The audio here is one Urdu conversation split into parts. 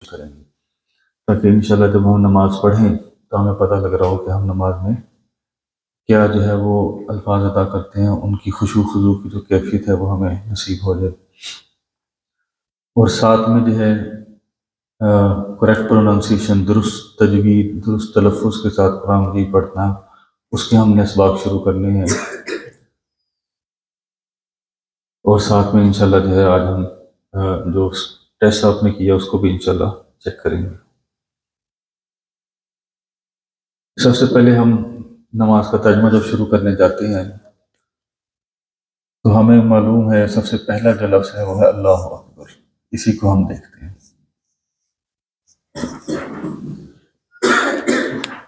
کریں گے تاکہ انشاءاللہ جب ہم نماز پڑھیں تو ہمیں پتہ لگ رہا ہو کہ ہم نماز میں کیا جو ہے وہ الفاظ ادا کرتے ہیں، ان کی خشوع خضوع کی جو کیفیت ہے وہ ہمیں نصیب ہو جائے، اور ساتھ میں جو ہے کریکٹ پروننسیشن، درست تجوید، درست تلفظ کے ساتھ قرآن مجید پڑھنا، اس کے ہم نے اسباق شروع کرنے ہیں، اور ساتھ میں انشاءاللہ جو ہے آج ہم جو ٹیسٹ آپ نے کیا اس کو بھی انشاءاللہ چیک کریں گے۔ سب سے پہلے ہم نماز کا ترجمہ جب شروع کرنے جاتے ہیں تو ہمیں معلوم ہے سب سے پہلا جو لفظ ہے وہ ہے اللہ اکبر، اسی کو ہم دیکھتے ہیں۔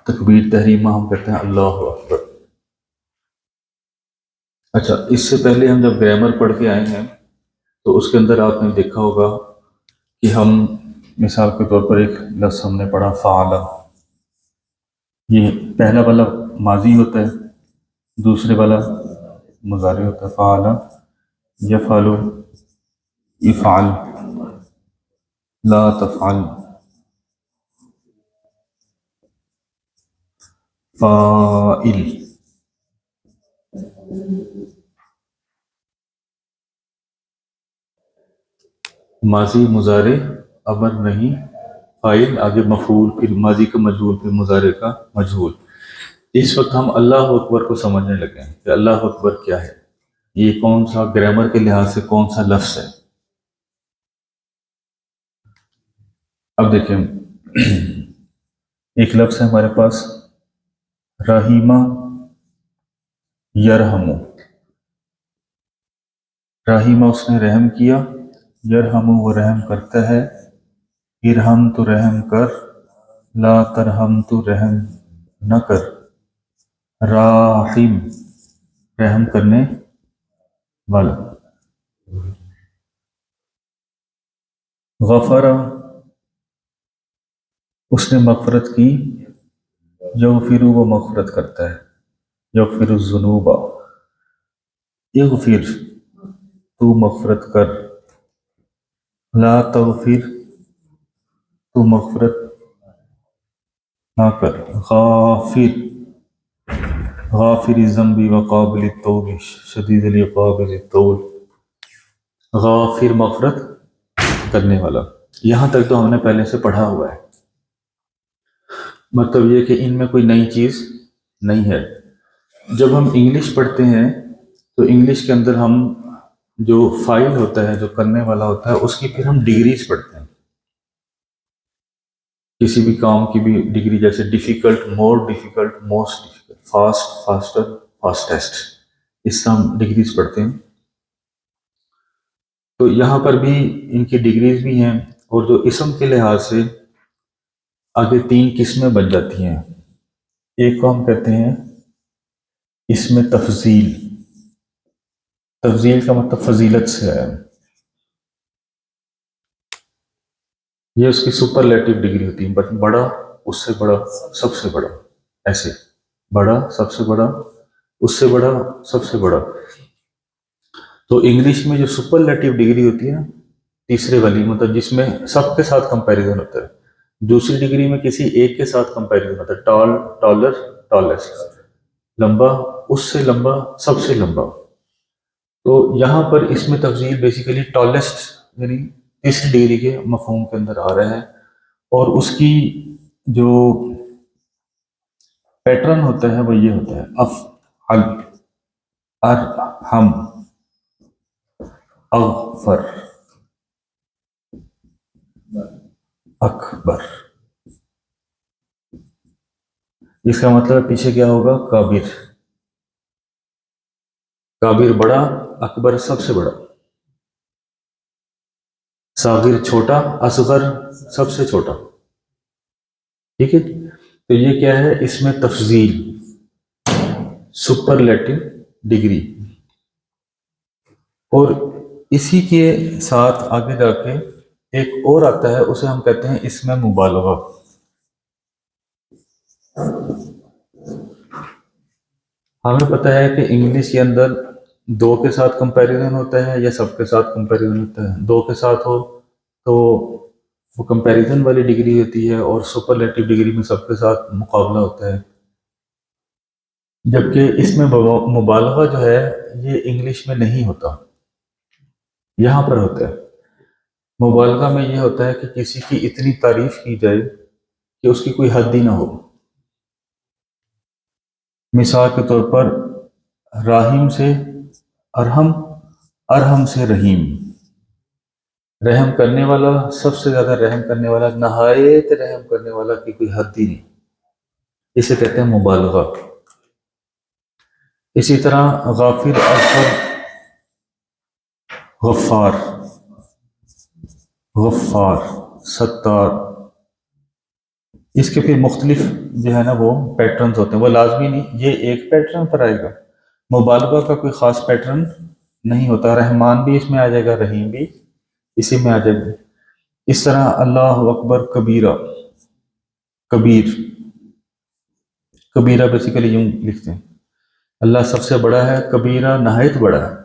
تکبیر تحریمہ ہم کہتے ہیں اللہ اکبر۔ اچھا، اس سے پہلے ہم جب گرامر پڑھ کے آئے ہیں تو اس کے اندر آپ نے دیکھا ہوگا کہ ہم مثال کے طور پر ایک لفظ ہم نے پڑھا فعل، یہ پہلا والا ماضی ہوتا ہے، دوسرے والا مضارع ہوتا ہے، فعل یفعل، افعل، لا تفعل، فاعل۔ ماضی مضارع امر نہیں، فاعل آگے مفعول، پھر ماضی کا مجہول، پھر مضارع کا مجہول۔ اس وقت ہم اللہ اکبر کو سمجھنے لگے ہیں کہ اللہ اکبر کیا ہے، یہ کون سا گرامر کے لحاظ سے کون سا لفظ ہے۔ اب دیکھیں ایک لفظ ہے ہمارے پاس رحیمہ یرحمو، رحیمہ اس نے رحم کیا، یرحمو وہ رحم کرتا ہے، ارحم تو رحم کر، لا ترحم تو رحم نہ کر، راحم رحم کرنے والا، غفر اس نے مغفرت کی، یغفر وہ مغفرت کرتا ہے، یغفر الذنوب، اغفر تو مغفرت کر، لا تغفر تو مغفرت نہ کر، غافر غافر الذنب وقابل التوب شدید العقاب ذی الطول، غافر مغفرت کرنے والا۔ یہاں تک تو ہم نے پہلے سے پڑھا ہوا ہے، مطلب یہ کہ ان میں کوئی نئی چیز نہیں ہے۔ جب ہم انگلش پڑھتے ہیں تو انگلش کے اندر ہم جو فاعل ہوتا ہے، جو کرنے والا ہوتا ہے، اس کی پھر ہم ڈگریز پڑھتے ہیں، کسی بھی کام کی بھی ڈگری، جیسے difficult, more difficult, most difficult, fast, faster, fastest, اس طرح ہم ڈگریز پڑھتے ہیں۔ تو یہاں پر بھی ان کی ڈگریز بھی ہیں، اور جو اسم کے لحاظ سے آگے تین قسمیں بن جاتی ہیں۔ ایک کو ہم کہتے ہیں اسم تفضیل، تفضیل کا مطلب فضیلت سے ہے، یہ اس کی سپرلیٹو ڈگری ہوتی ہے، بڑا، اس سے بڑا، سب سے بڑا، ایسے بڑا، سب سے بڑا، اس سے بڑا، سب سے بڑا۔ تو انگلش میں جو سپرلیٹو ڈگری ہوتی ہے نا، تیسرے والی، مطلب جس میں سب کے ساتھ کمپیریزن ہوتا ہے، دوسری ڈگری میں کسی ایک کے ساتھ کمپیریزن ہوتا ہے، ٹال، ٹالر، ٹالسٹ، لمبا، اس سے لمبا، سب سے لمبا۔ تو یہاں پر اس میں تفضیل بیسیکلی ٹالسٹ یعنی تیسری ڈگری کے مفہوم کے اندر آ رہا ہے، اور اس کی جو پیٹرن ہوتا ہے وہ یہ ہوتا ہے افعل، ارحم، اغفر، اکبر۔ اس کا مطلب پیچھے کیا ہوگا، کابر، کابر بڑا، اکبر سب سے بڑا، صاغر چھوٹا، اصغر سب سے چھوٹا، ٹھیک ہے۔ تو یہ کیا ہے، اس میں تفضیل، سپرلیٹو ڈگری، اور اسی کے ساتھ آگے جا کے ایک اور آتا ہے، اسے ہم کہتے ہیں اس میں مبالغہ۔ ہمیں پتہ ہے کہ انگلش کے اندر دو کے ساتھ کمپیریزن ہوتا ہے یا سب کے ساتھ کمپیریزن ہوتا ہے۔ دو کے ساتھ ہو تو وہ کمپیریزن والی ڈگری ہوتی ہے، اور سپرلیٹو ڈگری میں سب کے ساتھ مقابلہ ہوتا ہے. جبکہ اس میں مبالغہ جو ہے یہ انگلش میں نہیں ہوتا، یہاں پر ہوتا ہے. مبالغہ میں یہ ہوتا ہے کہ کسی کی اتنی تعریف کی جائے کہ اس کی کوئی حد ہی نہ ہو. مثال کے طور پر راہیم سے ارحم، ارحم سے رحیم. رحم کرنے والا، سب سے زیادہ رحم کرنے والا، نہایت رحم کرنے والا کی کوئی حد ہی نہیں. اسے کہتے ہیں مبالغہ. اسی طرح غافر، اغفر، غفار، غفار، ستار، اس کے پھر مختلف جو ہے نا وہ پیٹرنز ہوتے ہیں. وہ لازمی نہیں یہ ایک پیٹرن پر آئے گا، مبالغہ کا کوئی خاص پیٹرن نہیں ہوتا. رحمان بھی اس میں آ جائے گا، رحیم بھی اسی میں آ جائے گا. اس طرح اللہ اکبر کبیرہ، کبیر، کبیرہ بیسیکلی یوں لکھتے ہیں اللہ سب سے بڑا ہے، کبیرہ نہایت بڑا ہے،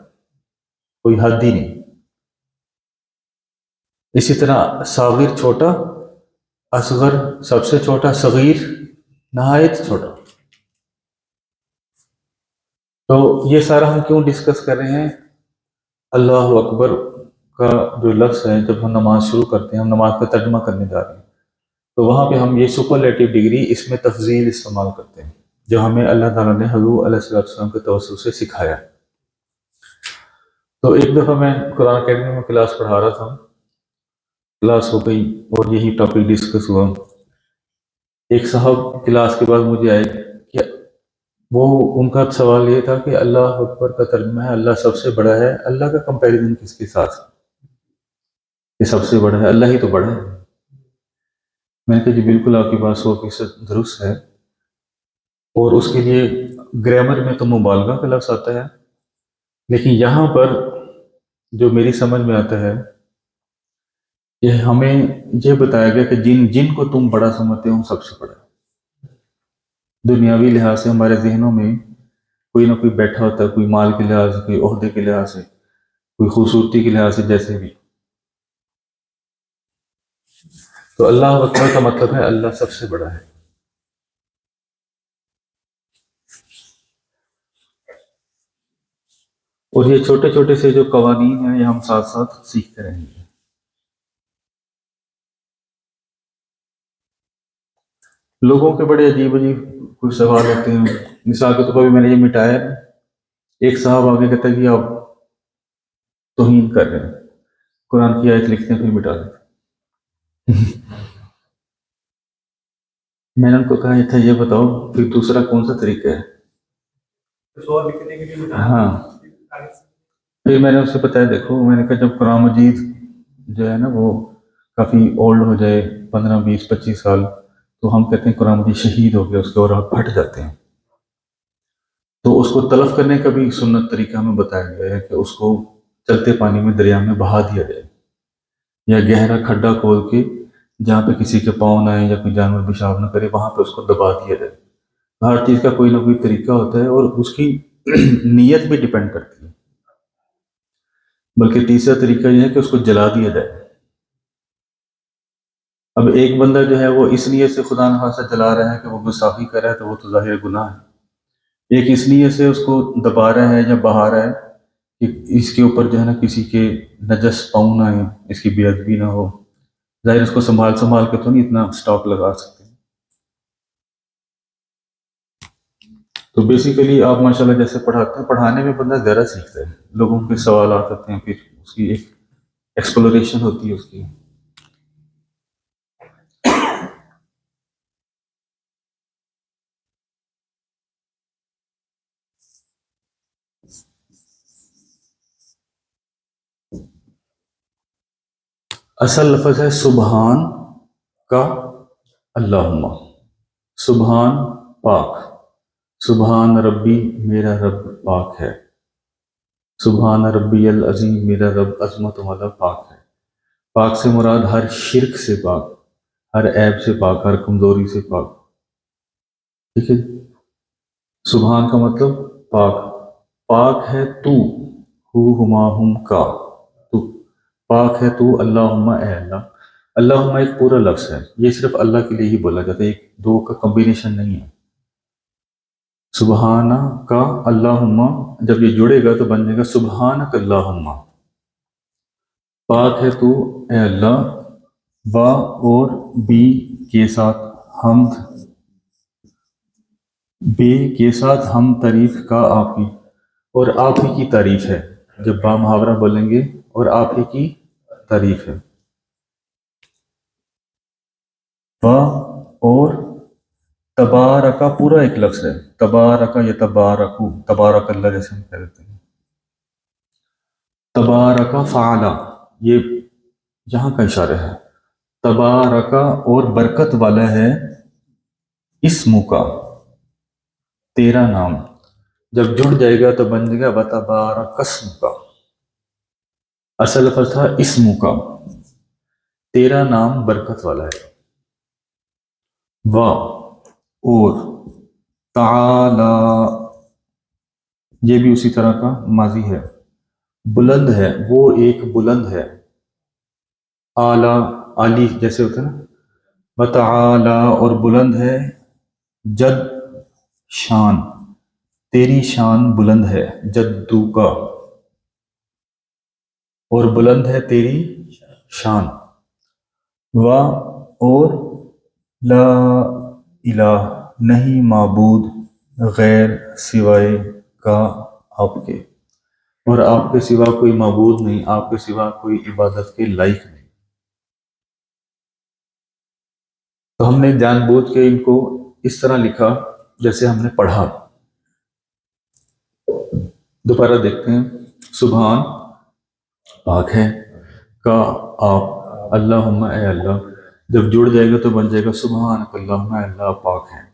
کوئی حد ہی نہیں. اسی طرح صاغر چھوٹا، اصغر سب سے چھوٹا، صغیر نہایت چھوٹا. تو یہ سارا ہم کیوں ڈسکس کر رہے ہیں؟ اللہ اکبر کا جو لفظ ہے، جب ہم نماز شروع کرتے ہیں، ہم نماز کا ترجمہ کرنے جا رہے ہیں، تو وہاں پہ ہم یہ سپرلیٹو ڈگری اس میں تفضیل استعمال کرتے ہیں، جو ہمیں اللہ تعالیٰ نے حضور علیہ السلام کے توسط سے سکھایا. تو ایک دفعہ میں قرآن اکیڈمی میں کلاس پڑھا رہا تھا، کلاس ہو گئی اور یہی ٹاپک ڈسکس ہوا. ایک صاحب کلاس کے بعد مجھے آئے کہ وہ ان کا سوال یہ تھا کہ اللہ اکبر کا ترجمہ ہے اللہ سب سے بڑا ہے، اللہ کا کمپیریزن کس کے ساتھ؟ یہ سب سے بڑا ہے، اللہ ہی تو بڑا ہے. میں نے کہا جی بالکل آپ کی بات 100% درست ہے، اور اس کے لیے گرامر میں تو مبالغہ کا لفظ آتا ہے، لیکن یہاں پر جو میری سمجھ میں آتا ہے کہ ہمیں یہ بتایا گیا کہ جن کو تم بڑا سمجھتے ہو سب سے بڑا ہے. دنیاوی لحاظ سے ہمارے ذہنوں میں کوئی نہ کوئی بیٹھا ہوتا ہے، کوئی مال کے لحاظ سے، کوئی عہدے کے لحاظ سے، کوئی خوبصورتی کے لحاظ سے، جیسے بھی. تو اللہ اکبر کا مطلب ہے اللہ سب سے بڑا ہے. اور یہ چھوٹے چھوٹے سے جو قوانین ہیں یہ ہم ساتھ ساتھ سیکھتے رہیں گے. لوگوں کے بڑے عجیب عجیب کچھ سوال ہوتے ہیں. مثال کے طور پر میں نے یہ مٹایا، ایک صاحب آگے کہتا ہے کہ آپ توہین کر رہے ہیں، قرآن کی آیت لکھتے ہیں پھر مٹا دیتے. میں نے ان کو کہا تھا یہ بتاؤ پھر دوسرا کون سا طریقہ ہے؟ ہاں، پھر میں نے اسے بتایا دیکھو، میں نے کہا جب قرآن مجید جو ہے نا وہ کافی اولڈ ہو جائے، 15 20 25 سال، تو ہم کہتے ہیں قرآن مجید شہید ہو گیا، اس کے اور آپ پھٹ جاتے ہیں. تو اس کو تلف کرنے کا بھی سنت طریقہ ہمیں بتایا گیا ہے کہ اس کو چلتے پانی میں دریا میں بہا دیا جائے، یا گہرا کھڈا کھود کے جہاں پہ کسی کے پاؤں نہ آئے یا کوئی جانور پیشاب نہ کرے وہاں پہ اس کو دبا دیا جائے. ہر چیز کا کوئی نہ کوئی طریقہ ہوتا ہے، اور اس کی نیت بھی ڈیپینڈ کرتی ہے. بلکہ تیسرا طریقہ یہ ہے کہ اس کو جلا دیا جائے. اب ایک بندہ جو ہے وہ اس نیت سے خدا نخواستہ جلا رہا ہے کہ وہ گستاخی کر رہا ہے تو وہ تو ظاہر گناہ ہے. ایک اس نیت سے اس کو دبا رہا ہے یا بہا رہا ہے کہ اس کے اوپر جو ہے نا کسی کے نجس پاؤں نہ آئے، اس کی بے ادبی نہ ہو. ظاہر اس کو سنبھال سنبھال کے تو نہیں اتنا سٹاپ لگا سکتے. تو بیسیکلی آپ ماشاءاللہ جیسے پڑھاتے ہیں، پڑھانے میں بندہ زیادہ سیکھتا ہے. لوگوں کے سوالات آتے ہیں، پھر اس کی ایک ایکسپلوریشن ہوتی ہے اس کی. اصل لفظ ہے سبحان کا اللہم. سبحان پاک، سبحان ربی میرا رب پاک ہے، سبحان ربی العظیم میرا رب عظمت والا پاک ہے. پاک سے مراد ہر شرک سے پاک، ہر عیب سے پاک، ہر کمزوری سے پاک. ٹھیک ہے. سبحان کا مطلب پاک. پاک ہے تو، ہو ہما ہم کا، تو پاک ہے تو، اللہم اے اللہ، اللہم ایک پورا لفظ ہے، یہ صرف اللہ کے لیے ہی بولا جاتا ہے، ایک دو کا کمبینیشن نہیں ہے۔ سبحانہ کا اللہم جب یہ جڑے گا تو بن جائے گا سبحانک اللہم، پاک ہے تو اے اللہ، و اور بی کے ساتھ حمد، بے کے ساتھ ہم تعریف کا آپ ہی، اور آپ ہی کی تعریف ہے، جب با محاورہ بولیں گے اور آپ ہی کی تعریف ہے۔ و اور تبارکا پورا ایک لفظ ہے، تبارکا یا تبارکو، تبارک اللہ جیسے ہم کہہ دیتے ہیں۔ تبارکا فعلا، یہ یہاں کا اشارہ ہے، تبارکا اور برکت والا ہے اسم کا، تیرا نام، جب جڑ جائے گا تو بن جائے گا بتبارک اسم کا، اصل لفظ تھا اسم کا، تیرا نام برکت والا ہے۔ و اور تعالی، یہ بھی اسی طرح کا ماضی ہے، بلند ہے، وہ ایک بلند ہے، اعلی، عالی جیسے ہوتا ہے نا، وتعالی اور بلند ہے، جد شان، تیری شان بلند ہے، جدو کا، اور بلند ہے تیری شان۔ و اور لا الہ، نہیں معبود غیر سوائے کا آپ کے، اور آپ کے سوا کوئی معبود نہیں، آپ کے سوا کوئی عبادت کے لائق نہیں۔ تو ہم نے جان بوجھ کے ان کو اس طرح لکھا جیسے ہم نے پڑھا۔ دوبارہ دیکھتے ہیں، سبحان پاک ہے، کا آپ، اللہم اے اللہ، جب جڑ جائے گا تو بن جائے گا سبحانک اللہم، اے اللہ پاک ہے۔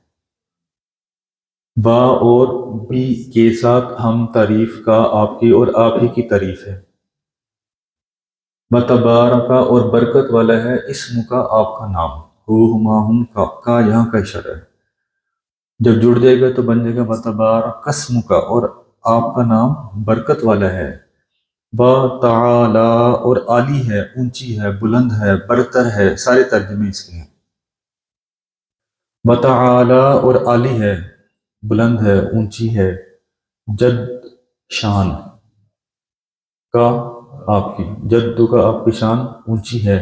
با اور بی کے ساتھ ہم تعریف کا آپ کی، اور آپ ہی کی تعریف ہے۔ بتبارکا اور برکت والا ہے اسم کا آپ کا نام، ہما ہم کا یہاں کا اشارہ ہے، جب جڑ جائے گا تو بن جائے گا بتبارک اسم کا، اور آپ کا نام برکت والا ہے۔ با تعالی اور عالی ہے، اونچی ہے، بلند ہے، برتر ہے، سارے ترجمے اس کے ہیں۔ بتعالی اور عالی ہے، بلند ہے، اونچی ہے، جد شان کا آپ کی، جد کا آپ کی شان اونچی ہے۔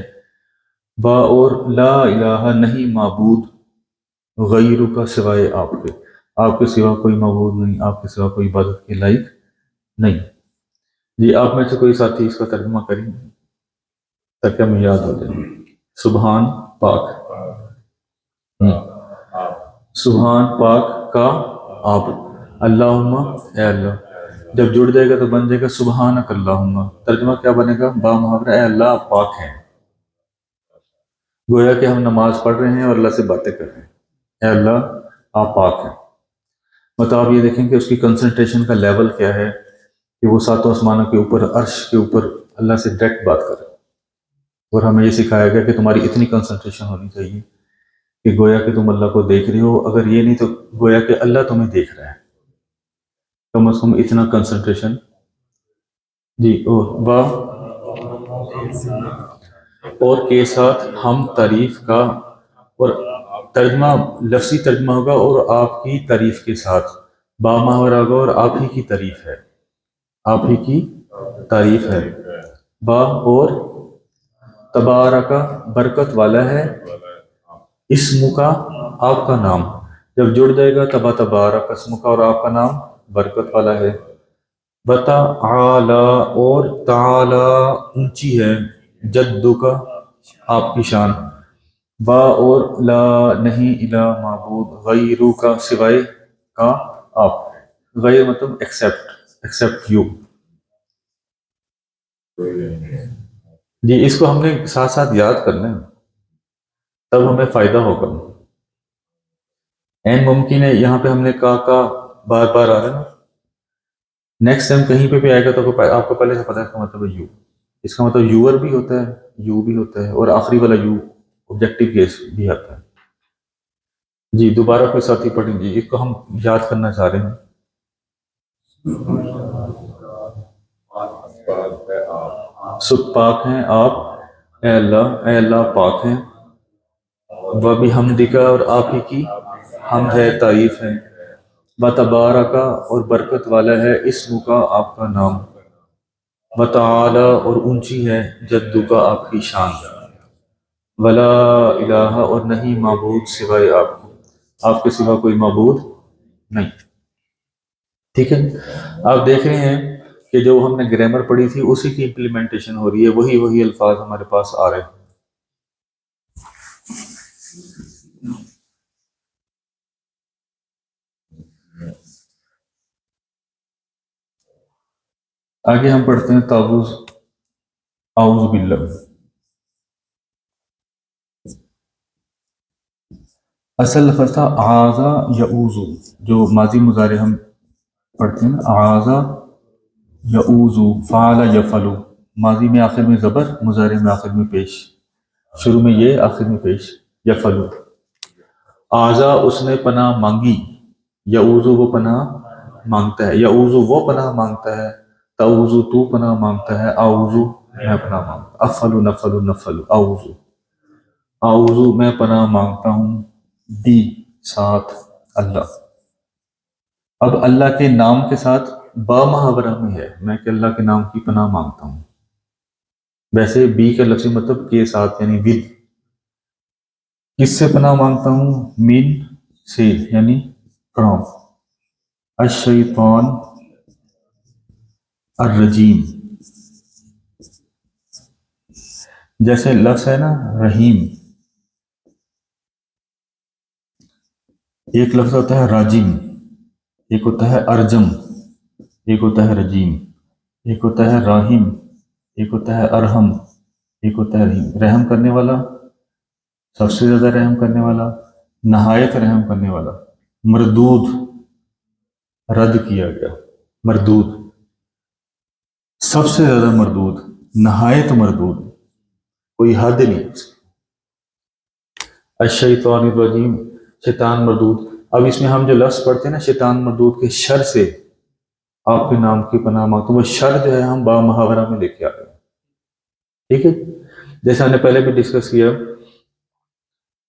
با اور لا الہ نہیں معبود غیر کا سوائے آپ کے، آپ کے سوا کوئی معبود نہیں، آپ کے سوا کوئی عبادت کے لائق نہیں۔ جی آپ میں سے کوئی ساتھی اس کا ترجمہ کریں تاکہ ہمیں یاد ہو جائے۔ سبحان پاک، سبحان پاک کا آپ، اللہم اے اللہ، جب جڑ جائے گا تو بن جائے گا سبحانک اللہم، ترجمہ کیا بنے گا؟ با محاورہ اے اللہ آپ پاک ہیں، گویا کہ ہم نماز پڑھ رہے ہیں اور اللہ سے باتیں کر رہے ہیں، اے اللہ آپ پاک ہیں۔ مطلب آپ یہ دیکھیں کہ اس کی کنسنٹریشن کا لیول کیا ہے، کہ وہ ساتوں آسمانوں کے اوپر، عرش کے اوپر اللہ سے ڈائریکٹ بات کر رہے ہیں، اور ہمیں یہ سکھایا گیا کہ تمہاری اتنی کنسنٹریشن ہونی چاہیے کہ گویا کہ تم اللہ کو دیکھ رہے ہو، اگر یہ نہیں تو گویا کہ اللہ تمہیں دیکھ رہا ہے، کم از کم اتنا کنسنٹریشن۔ جی اور کے ساتھ ہم تعریف کا، اور ترجمہ لفظی ترجمہ ہوگا اور آپ کی تعریف کے ساتھ، با محاورہ ہوگا اور آپ ہی کی تعریف ہے، آپ ہی کی تعریف ہے۔ با اور تبارکا برکت والا ہے اسم کا آپ کا نام، جب جڑ جائے گا تبا تبارک اسم کا، اور آپ کا نام برکت والا ہے۔ وتعالی اور تعالی اونچی ہے، جدو کا آپ کی شان، با اور لا نہیں الہ معبود غیرو کا سوائے کا آپ، غیر مطلب ایکسپٹ یو۔ جی اس کو ہم نے ساتھ ساتھ یاد کرنا ہے، تب ہمیں فائدہ ہوگا۔ این ممکن ہے یہاں پہ ہم نے کا بار بار آ رہا ہے نا، نیکسٹ ٹائم کہیں پہ بھی آئے گا تو آپ کو پہلے سے پتا ہے اس کا مطلب ہے یو، اس کا مطلب یور بھی ہوتا ہے، یو بھی ہوتا ہے، اور آخری والا یو آبجیکٹو کیس بھی آتا ہے۔ جی دوبارہ کوئی ساتھی پڑھیں گے، اس کو ہم یاد کرنا چاہ رہے ہیں۔ سب پاک ہیں آپ، اے اللہ پاک ہیں، وہ بھی حمدکا اور آپ ہی کی حمد ہے، تعریف ہے، و تبارکا اور برکت والا ہے، اسم کا آپ کا نام، و تعالی اور اونچی ہے، جدو کا آپ کی شان، ولا الہ اور نہیں معبود سوائے آپ کے سوا کوئی معبود نہیں۔ ٹھیک ہے، آپ دیکھ رہے ہیں کہ جو ہم نے گرامر پڑھی تھی اسی کی امپلیمنٹیشن ہو رہی ہے، وہی الفاظ ہمارے پاس آ رہے ہیں۔ آگے ہم پڑھتے ہیں تعوذ، اعوذ باللہ۔ اصل لفظ تھا اعاذہ یعوذ، جو ماضی مضارع ہم پڑھتے ہیں نا، اعاذہ یعوذ، فعل یفعل، ماضی میں آخر میں زبر، مضارع میں آخر میں پیش، شروع میں یہ، آخر میں پیش، یفعل۔ اعاذہ اس نے پناہ مانگی، یعوذ وہ پناہ مانگتا ہے، یعوذ وہ پناہ مانگتا ہے، تعوذ تو پناہ مانگتا ہے، اعوذ میں پناہ مانگتا، افعل نفعل نفعل، اعوذ میں پناہ مانگتا ہوں، بھی ساتھ اللہ۔ اب اللہ کے نام کے ساتھ با محاورہ میں ہے، میں کہ اللہ کے نام کی پناہ مانگتا ہوں۔ ویسے بی کا لفظی مطلب کے ساتھ یعنی ود، کس سے پناہ مانگتا ہوں؟ من سے یعنی فرام، الشیطان الرجیم، جیسے لفظ ہے نا رحیم، ایک لفظ ہوتا ہے راجم، ایک ہوتا ہے ارجم، ایک ہوتا ہے رجیم، ایک ہوتا ہے راہیم، ایک ہوتا ہے ارحم، ایک ہوتا ہے رحیم۔ رحم کرنے والا، سب سے زیادہ رحم کرنے والا، نہایت رحم کرنے والا۔ مردود، رد کیا گیا، مردود، سب سے زیادہ مردود، نہایت مردود، کوئی حد نہیں اس کی۔ الشیطان الرجیم، شیطان مردود۔ اب اس میں ہم جو لفظ پڑھتے ہیں نا شیطان مردود کے شر سے آپ کے نام کی پناہ مانگتا ہوں، وہ شر جو ہے ہم با محاورہ میں لے کے آ رہے ہیں۔ ٹھیک ہے، جیسے ہم نے پہلے بھی ڈسکس کیا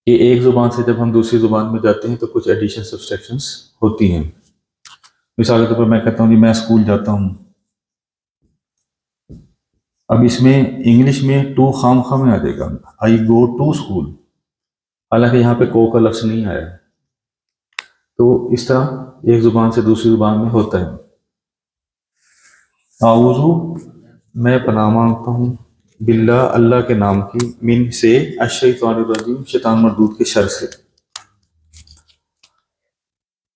کہ ایک زبان سے جب ہم دوسری زبان میں جاتے ہیں تو کچھ ایڈیشن سبسٹریکشنز ہوتی ہیں۔ مثال کے طور پر میں کہتا ہوں جی میں اسکول جاتا ہوں، اب اس میں انگلش میں ٹو خام خواہ میں آ جائے گا، آئی گو ٹو اسکول، حالانکہ یہاں پہ کو کا لفظ نہیں آیا۔ تو اس طرح ایک زبان سے دوسری زبان میں ہوتا ہے۔ اعوذ میں پناہ مانگتا ہوں، باللہ اللہ کے نام کی، من سے، الشیطان الرجیم شیطان مردود کے شر سے۔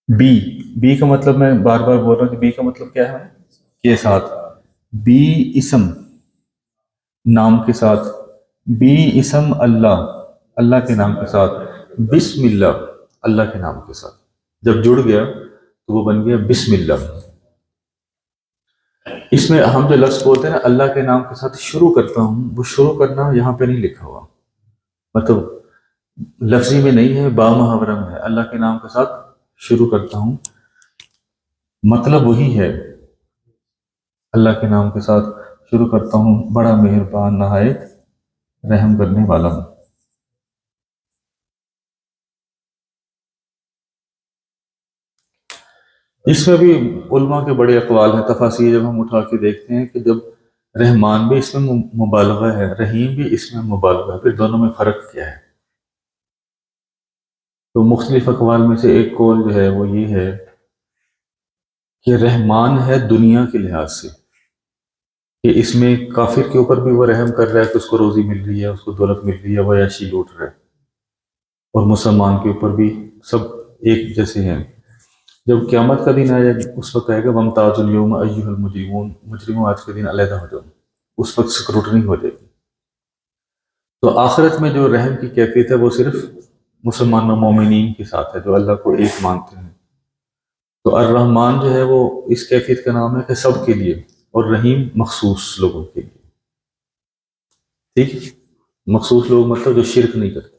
بی کا مطلب میں بار بار بول رہا ہوں کہ بی کا مطلب کیا ہے؟ کے ساتھ، بی اسم نام کے ساتھ، بی اسم اللہ اللہ کے نام کے ساتھ، بسم اللہ اللہ کے نام کے ساتھ، جب جڑ گیا تو وہ بن گیا بسم اللہ۔ اس میں ہم جو لفظ بولتے ہیں نا اللہ کے نام کے ساتھ شروع کرتا ہوں، وہ شروع کرنا یہاں پہ نہیں لکھا ہوا، مطلب لفظی میں نہیں ہے، با محاورہ میں ہے، اللہ کے نام کے ساتھ شروع کرتا ہوں، مطلب وہی ہے، اللہ کے نام کے ساتھ شروع کرتا ہوں، بڑا مہربان نہایت رحم کرنے والا ہوں۔ اس میں بھی علماء کے بڑے اقوال ہیں، تفاسیر جب ہم اٹھا کے دیکھتے ہیں کہ جب رحمان بھی اس میں مبالغہ ہے، رحیم بھی اس میں مبالغہ ہے، پھر دونوں میں فرق کیا ہے؟ تو مختلف اقوال میں سے ایک قول جو ہے وہ یہ ہے کہ رحمان ہے دنیا کے لحاظ سے، کہ اس میں کافر کے اوپر بھی وہ رحم کر رہا ہے کہ اس کو روزی مل رہی ہے، اس کو دولت مل رہی ہے، وہ عیاشی لوٹ رہا ہے، اور مسلمان کے اوپر بھی سب ایک جیسے ہیں۔ جب قیامت کا دن آئے اس وقت کہے گا وَامْتَازُوا الْيَوْمَ أَيُّهَا الْمُجْرِمُونَ، مجرموں آج کے دن علیحدہ ہو جاؤ، اس وقت سکروٹنی ہو جائے گی۔ تو آخرت میں جو رحم کی کیفیت ہے وہ صرف مسلمان و مومنین کے ساتھ ہے جو اللہ کو ایک مانتے ہیں۔ تو الرحمن جو ہے وہ اس کیفیت کا نام ہے کہ سب کے لیے، اور رحیم مخصوص لوگوں کے لیے۔ ٹھیک ہے، مخصوص لوگ مطلب جو شرک نہیں کرتے۔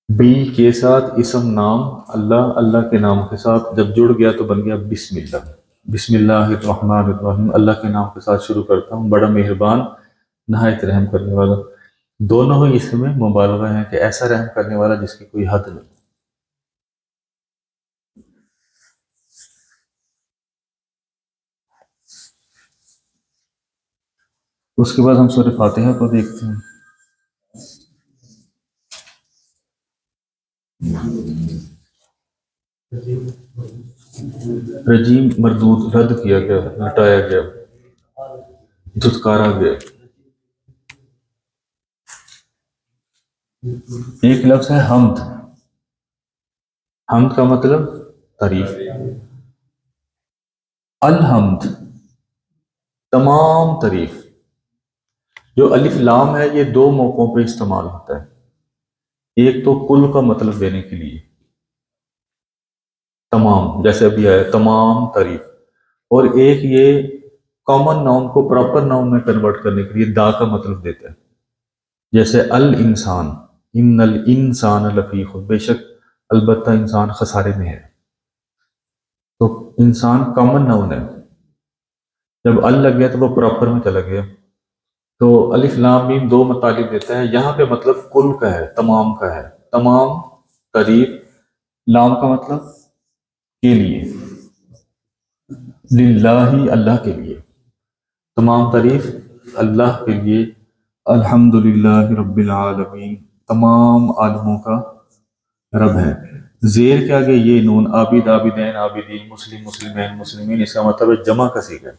بی کے ساتھ اسم نام اللہ اللہ کے نام کے ساتھ جب جڑ گیا تو بن گیا بسم اللہ۔ بسم اللہ الرحمن الرحیم، اللہ کے نام کے ساتھ شروع کرتا ہوں، بڑا مہربان نہایت رحم کرنے والا۔ دونوں ہی اس میں مبالغہ ہیں کہ ایسا رحم کرنے والا جس کی کوئی حد نہیں۔ اس کے بعد ہم سورہ فاتحہ کو دیکھتے ہیں۔ رجیم مردود، رد کیا گیا، لٹایا گیا، دھتکارا گیا۔ ایک لفظ ہے حمد۔ حمد کا مطلب تعریف۔ الحمد تمام تعریف۔ جو الف لام ہے یہ دو موقعوں پہ استعمال ہوتا ہے۔ ایک تو کل کا مطلب دینے کے لیے، تمام، جیسے ابھی آیا تمام تعریف، اور ایک یہ کامن ناؤن کو پراپر ناؤن میں کنورٹ کرنے کے لیے دا کا مطلب دیتا ہے، جیسے الانسان، ان الانسان لفی خسر، بے شک البتہ انسان خسارے میں ہے۔ تو انسان کامن ناؤن ہے، جب ال لگ گیا تو وہ پراپر میں چلا گیا۔ تو الف لام میم دو مطالب دیتا ہے، یہاں پہ مطلب کل کا ہے، تمام کا ہے، تمام تعریف۔ لام کا مطلب کے لیے، للہ اللہ کے لیے، تمام تعریف اللہ کے لیے۔ الحمدللہ رب العالمین، تمام عالموں کا رب ہے۔ زیر کے آگے یہ نون، عابد عابدین عابدین، مسلم مسلمین مسلمین، اس کا مطلب ہے جمع کا صیغہ ہے،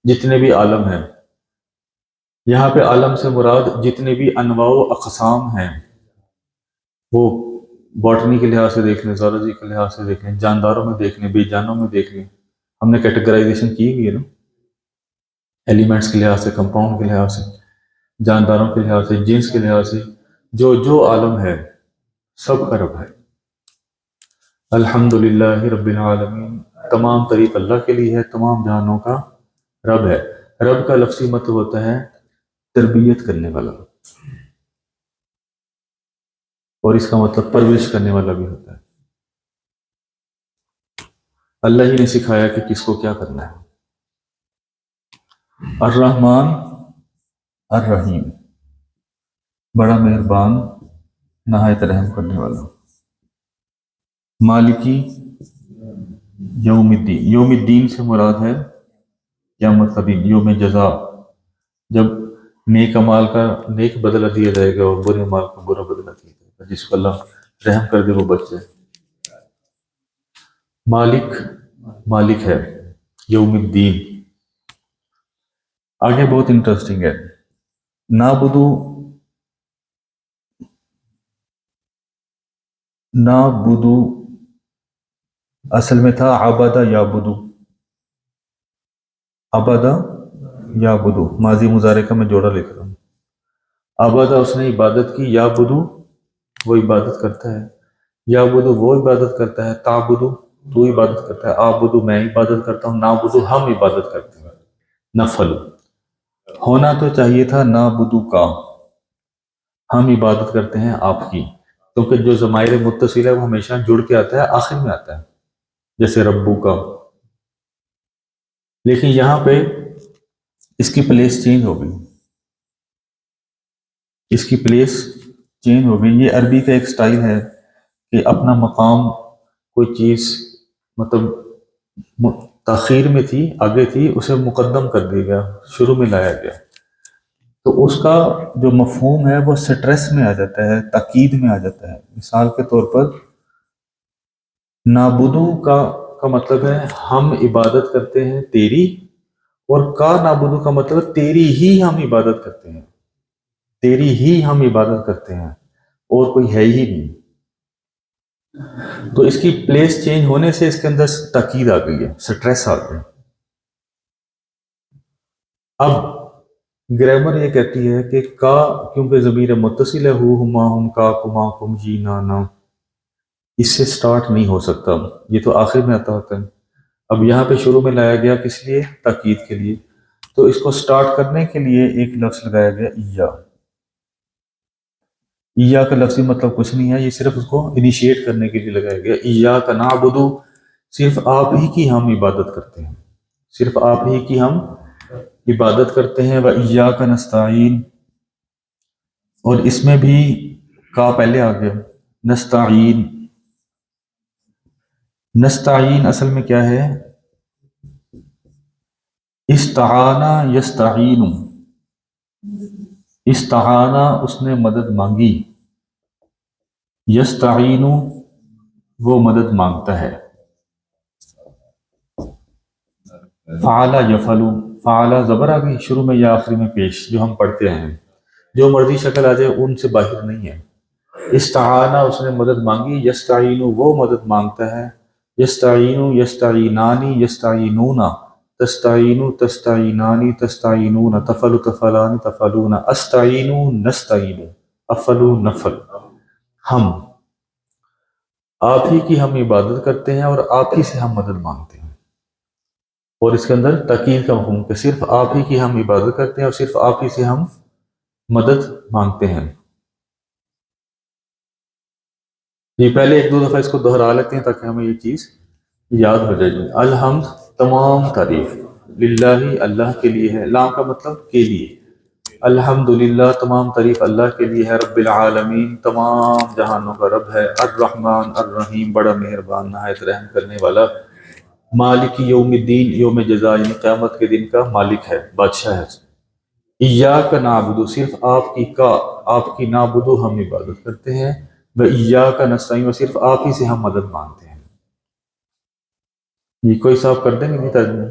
جتنے بھی عالم ہیں۔ یہاں پہ عالم سے مراد جتنے بھی انواع و اقسام ہیں، وہ باٹنی کے لحاظ سے دیکھ لیں، زالوجی کے لحاظ سے دیکھ لیں، جانداروں میں دیکھ لیں، بے جانوں میں دیکھ لیں۔ ہم نے کیٹیگرائزیشن کی ہوئی ہے نا، ایلیمنٹس کے لحاظ سے، کمپاؤنڈ کے لحاظ سے، جانداروں کے لحاظ سے، جنس کے لحاظ سے، جو عالم ہے سب کا رب ہے۔ الحمدللہ رب العالمین، تمام تعریف اللہ کے لیے ہے، تمام جہانوں کا رب ہے۔ رب کا لفظی مطلب ہوتا ہے تربیت کرنے والا، اور اس کا مطلب پرورش کرنے والا بھی ہوتا ہے۔ اللہ ہی نے سکھایا کہ کس کو کیا کرنا ہے۔ الرحمن الرحیم، بڑا مہربان نہایت رحم کرنے والا۔ مالکی یوم الدین، یوم الدین سے مراد ہے قیامت کا دن، یوم جزا، جب نیک مال کا نیک بدلہ دیا جائے گا اور برے مال کا برا بدلہ دیا جائے گا، جس کو اللہ رحم کر دے وہ بچ جائے۔ مالک، مالک ہے، یوم الدین۔ آگے بہت انٹرسٹنگ ہے، نعبدو، نعبدو اصل میں تھا عبدہ یعبدو، عبدہ یعبدو، ماضی مضارع کا میں جوڑا لکھ رہا ہوں۔ عبدہ اس نے عبادت کی، یعبدو وہ عبادت کرتا ہے، یعبدو وہ عبادت کرتا ہے، تعبدو تو عبادت کرتا ہے، آبدو میں عبادت کرتا ہوں، نعبدو ہم عبادت کرتے ہیں۔ نفل ہونا تو چاہیے تھا نعبدو کا، ہم عبادت کرتے ہیں آپ کی، کیونکہ جو ضمائر متصل ہے وہ ہمیشہ جڑ کے آتا ہے، آخر میں آتا ہے، جیسے ربو کا۔ لیکن یہاں پہ اس کی پلیس چینج ہو گئی، اس کی پلیس چینج ہو گئی۔ یہ عربی کا ایک سٹائل ہے کہ اپنا مقام، کوئی چیز مطلب تاخیر میں تھی، آگے تھی، اسے مقدم کر دیا گیا، شروع میں لایا گیا، تو اس کا جو مفہوم ہے وہ سٹریس میں آ جاتا ہے، تاکید میں آ جاتا ہے۔ مثال کے طور پر نابودو کا مطلب ہے ہم عبادت کرتے ہیں تیری، اور کا نابودو کا مطلب تیری ہی ہم عبادت کرتے ہیں، تیری ہی ہم عبادت کرتے ہیں، اور کوئی ہے ہی نہیں۔ تو اس کی پلیس چینج ہونے سے اس کے اندر تاکید آ گئی ہے، سٹریس آ گیا۔ اب گرامر یہ کہتی ہے کہ کا کیونکہ ضمیر متصل ہے، ہو ہما ہم کا کما کم جی نا، اس سے سٹارٹ نہیں ہو سکتا، یہ تو آخر میں آتا ہوتا ہے۔ اب یہاں پہ شروع میں لایا گیا کس لیے؟ تاکید کے لیے۔ تو اس کو سٹارٹ کرنے کے لیے ایک لفظ لگایا گیا ایا۔ ایا کا لفظی مطلب کچھ نہیں ہے، یہ صرف اس کو انیشیٹ کرنے کے لیے لگایا گیا۔ ایا کا نعبدو صرف آپ ہی کی ہم عبادت کرتے ہیں، صرف آپ ہی کی ہم عبادت کرتے ہیں۔ وَإِيَّاكَ نَسْتَعِينُ، اور اس میں بھی کا پہلے آ گیا، نستعین۔ نستعین اصل میں کیا ہے؟ استعانہ یستعین، استعانہ اس نے مدد مانگی، یستعین وہ مدد مانگتا ہے۔ فعل یفعل، فعل زبر آ گئی شروع میں یا آخری میں پیش، جو ہم پڑھتے ہیں، جو مرضی شکل آ جائے ان سے باہر نہیں ہے۔ استعانہ اس نے مدد مانگی، یستعین وہ مدد مانگتا ہے، یستعین یستعینانی یستعینون، تستعین تستعینانی تستعینون، تفعل تفعلان تفعلون، استعین نستعین، افعل نفعل۔ ہم، آپ ہی کی ہم عبادت کرتے ہیں اور آپ ہی سے ہم مدد مانگتے ہیں، اور اس کے اندر تاکید کا مفہوم کہ صرف آپ ہی کی ہم عبادت کرتے ہیں اور صرف آپ ہی سے ہم مدد مانگتے ہیں۔ یہ پہلے ایک دو دفعہ اس کو دہرا لیتے ہیں تاکہ ہمیں یہ چیز یاد ہو جائے گی۔ الحمد تمام تعریف، للہ اللہ کے لیے ہے، لام کا مطلب کے لیے، الحمدللہ تمام تعریف اللہ کے لیے ہے، رب العالمین تمام جہانوں کا رب ہے، الرحمن الرحیم بڑا مہربان نہایت رحم کرنے والا، مالک یوم الدین یوم جزا یعنی قیامت کے دن کا مالک ہے، بادشاہ ہے۔ ایاک نعبد صرف آپ کی نعبد ہم عبادت کرتے ہیں، و ایاک نستعین صرف آپ ہی سے ہم مدد مانگتے ہیں۔ یہ کوئی صاحب کر دیں گے ترجمہ؟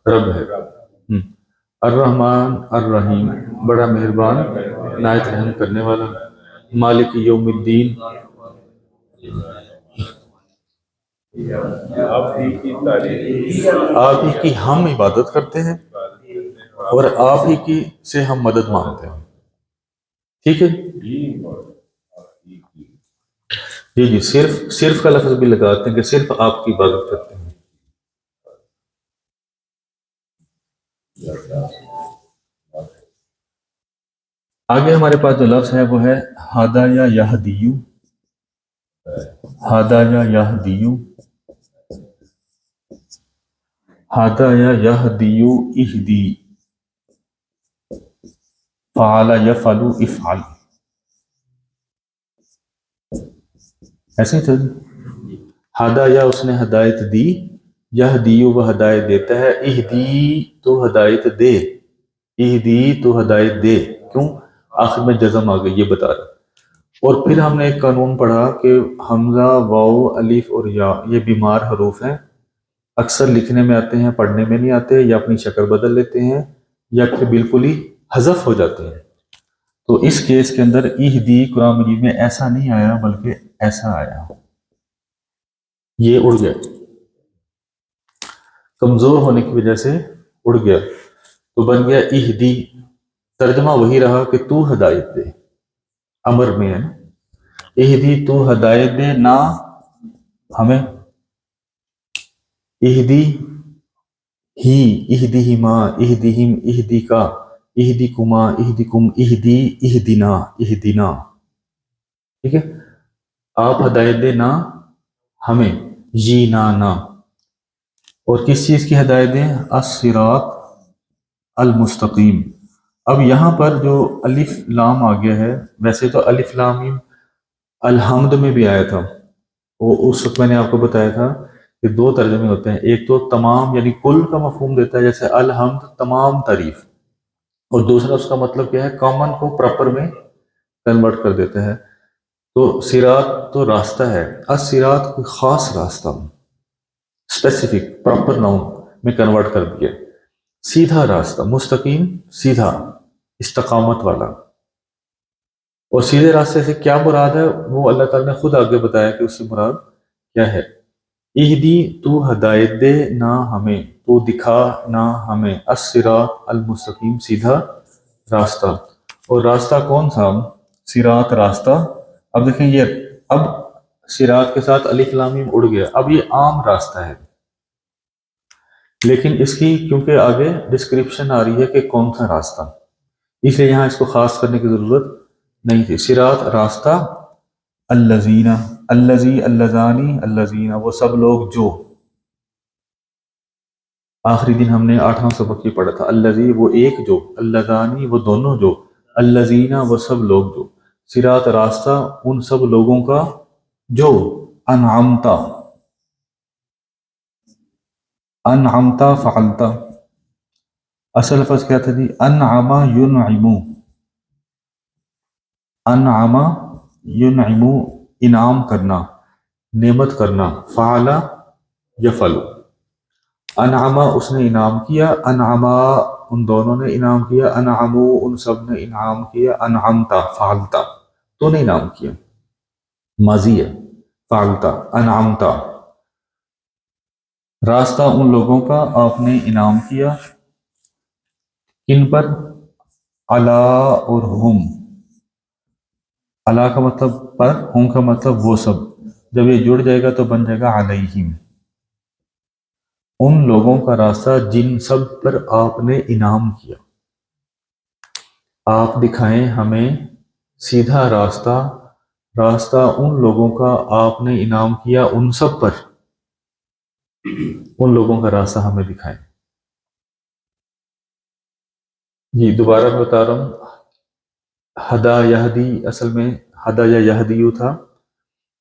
رب ہے، الرحمن الرحیم بڑا مہربان نہایت رحم کرنے والا، مالک یوم الدین آپ ہی کی ہم عبادت کرتے ہیں اور آپ ہی کی سے ہم مدد مانگتے ہیں۔ ٹھیک ہے جی جی، صرف کا لفظ بھی لگاتے ہیں کہ صرف آپ کی عبادت کرتے ہیں۔ آگے ہمارے پاس جو لفظ ہے وہ ہے ہادا یا یہدیو، ہادا یا یہدیو، ہادا یا یہدیو اہدی، فعل یفعل افعل، ایسے ہی تھا۔ ہادا یا اس نے ہدایت دی، یہدیو وہ ہدایت دیتا ہے، اہدی تو ہدایت دے، اہدی تو ہدایت دے، کیوں؟ آخر میں جزم آ گئی یہ بتا رہا۔ اور پھر ہم نے ایک قانون پڑھا کہ حمزہ، واو، الف اور یا یہ بیمار حروف ہیں، اکثر لکھنے میں آتے ہیں پڑھنے میں نہیں آتے، یا اپنی شکل بدل لیتے ہیں یا پھر بالکل ہی حذف ہو جاتے ہیں۔ تو اس کیس کے اندر اہدی قرآن مجید میں ایسا نہیں آیا بلکہ ایسا آیا، یہ اڑ گیا، کمزور ہونے کی وجہ سے اڑ گیا، تو بن گیا اہدی۔ ترجمہ وہی رہا کہ تو ہدایت دے، امر میں ہے، اہدی تو ہدایت دے نہ ہمیں، اہدی ہی، اہدیہما، اہدیہم، اہدیکا، اہدیکما، اہدیکم، اہدی، اہدنا، اہدنا، ٹھیک ہے، آپ ہدایت دے نہ ہمیں، جینا نہ، اور کس چیز کی ہدایت دیں؟ الصراط المستقیم۔ اب یہاں پر جو الف لام آ گیا ہے، ویسے تو الف لام میم الحمد میں بھی آیا تھا، وہ اس وقت میں نے آپ کو بتایا تھا کہ دو ترجمے ہوتے ہیں، ایک تو تمام یعنی کل کا مفہوم دیتا ہے جیسے الحمد تمام تعریف، اور دوسرا اس کا مطلب کیا ہے، کامن کو پراپر میں کنورٹ کر دیتا ہے۔ تو صراط تو راستہ ہے، الصراط کوئی خاص راستہ، اسپیسیفک پراپر ناؤن میں کنورٹ کر دیا، سیدھا راستہ، مستقیم سیدھا استقامت والا۔ اور سیدھے راستے سے کیا مراد ہے وہ اللہ تعالیٰ نے خود آگے بتایا کہ اس سے مراد کیا ہے۔ اہدی تو ہدایت دے نہ ہمیں، تو دکھا نہ ہمیں، الصراط المستقیم سیدھا راستہ، اور راستہ کون سا؟ صراط راستہ۔ اب دیکھیں یہ اب صراط کے ساتھ الف لام میم اڑ گیا. اب یہ عام راستہ ہے، لیکن اس کی کیونکہ آگے ڈسکرپشن آ رہی ہے کہ کون سا راستہ، اس لیے یہاں اس کو خاص کرنے کی ضرورت نہیں تھی. صراط راستہ، الذین الذی اللذانی الذین وہ سب لوگ جو، آخری دن ہم نے 8واں سبق یہ پڑھا تھا، الذی وہ ایک جو، اللذانی وہ دونوں جو، الذین وہ سب لوگ جو، صراط راستہ ان سب لوگوں کا جو، انعمتا انعمتا فعلتا. اصل لفظ کیا تھا جی؟ انعما ینعمو، انعما ینعمو انعام کرنا، نعمت کرنا، فعل یفعل. انعما اس نے انعام کیا، انعما ان دونوں نے انعام کیا، انعمو ان سب نے انعام کیا، انعمتا فعلتا تو نے انعام کیا، ماضی ہے، فعلتا انعمتا. راستہ ان لوگوں کا آپ نے انعام کیا، کن پر؟ علا اور ہم. علا کا مطلب پر، ہم کا مطلب وہ سب، جب یہ جڑ جائے گا تو بن جائے گا علیہم، ان لوگوں کا راستہ جن سب پر آپ نے انعام کیا. آپ دکھائیں ہمیں سیدھا راستہ، راستہ ان لوگوں کا آپ نے انعام کیا ان سب پر، ان لوگوں کا راستہ ہمیں دکھائیں. جی دوبارہ میں بتا رہا ہوں، ہدا یہدی اصل میں ہدا یا یہدیو تھا،